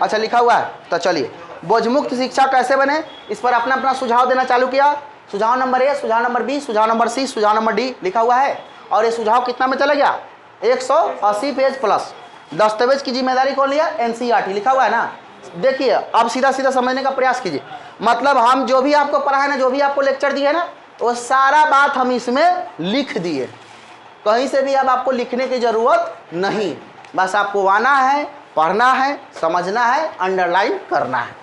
अच्छा लिखा हुआ है, तो चलिए बोझ मुक्त शिक्षा कैसे बने, इस पर अपना अपना सुझाव देना चालू किया। सुझाव नंबर ए, सुझाव नंबर बी, सुझाव नंबर सी, सुझाव नंबर डी लिखा हुआ है। और ये सुझाव कितना में चला गया, 180 पेज प्लस। दस्तावेज की जिम्मेदारी कौन लिया, एनसीईआरटी लिखा हुआ है ना। देखिए अब सीधा सीधा समझने का प्रयास कीजिए। मतलब हम जो भी आपको पढ़ाए ना, जो भी आपको लेक्चर दिए ना, वो सारा बात हम इसमें लिख दिए। कहीं से भी अब आपको लिखने की ज़रूरत नहीं, बस आपको आना है, पढ़ना है, समझना है, अंडरलाइन करना है,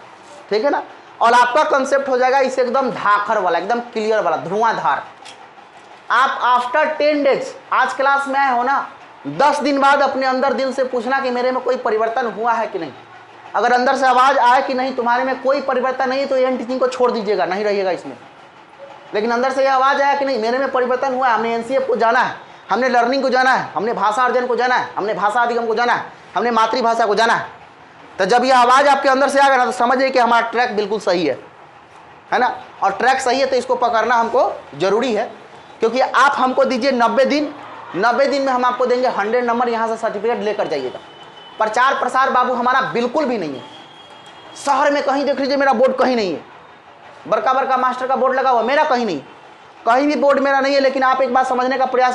ठीक है ना। और आपका कंसेप्ट हो जाएगा इसे एकदम धाखर वाला, एकदम क्लियर वाला, धुआंधार। आप आफ्टर 10 डेज, आज क्लास में आए हो ना, 10 दिन बाद अपने अंदर दिल से पूछना कि मेरे में कोई परिवर्तन हुआ है कि नहीं। अगर अंदर से आवाज़ आए कि नहीं तुम्हारे में कोई परिवर्तन नहीं है तो एन टीचिंग को छोड़ दीजिएगा, नहीं रहिएगा इसमें। लेकिन अंदर से यह आवाज़ आया कि नहीं मेरे में परिवर्तन हुआ है, हमने एनसीएफ को जाना है, हमने लर्निंग को जाना है, हमने भाषा अर्जन को जाना है, हमने भाषा अधिगम को जाना है, हमने मातृभाषा को जाना है, तो जब यह आवाज़ आपके अंदर से आएगा ना, तो समझिए कि हमारा ट्रैक बिल्कुल सही है ना। और ट्रैक सही है तो इसको पकड़ना हमको ज़रूरी है, क्योंकि आप हमको दीजिए 90 दिन, 90 दिन में हम आपको देंगे 100 नंबर, यहाँ से सर्टिफिकेट लेकर जाइएगा। प्रचार प्रसार बाबू हमारा बिल्कुल भी नहीं है। शहर में कहीं देख लीजिए मेरा बोर्ड कहीं नहीं है, बड़का बड़का मास्टर का बोर्ड लगा हुआ, मेरा कहीं नहीं, कहीं भी बोर्ड मेरा नहीं है। लेकिन आप एक बात समझने का प्रयास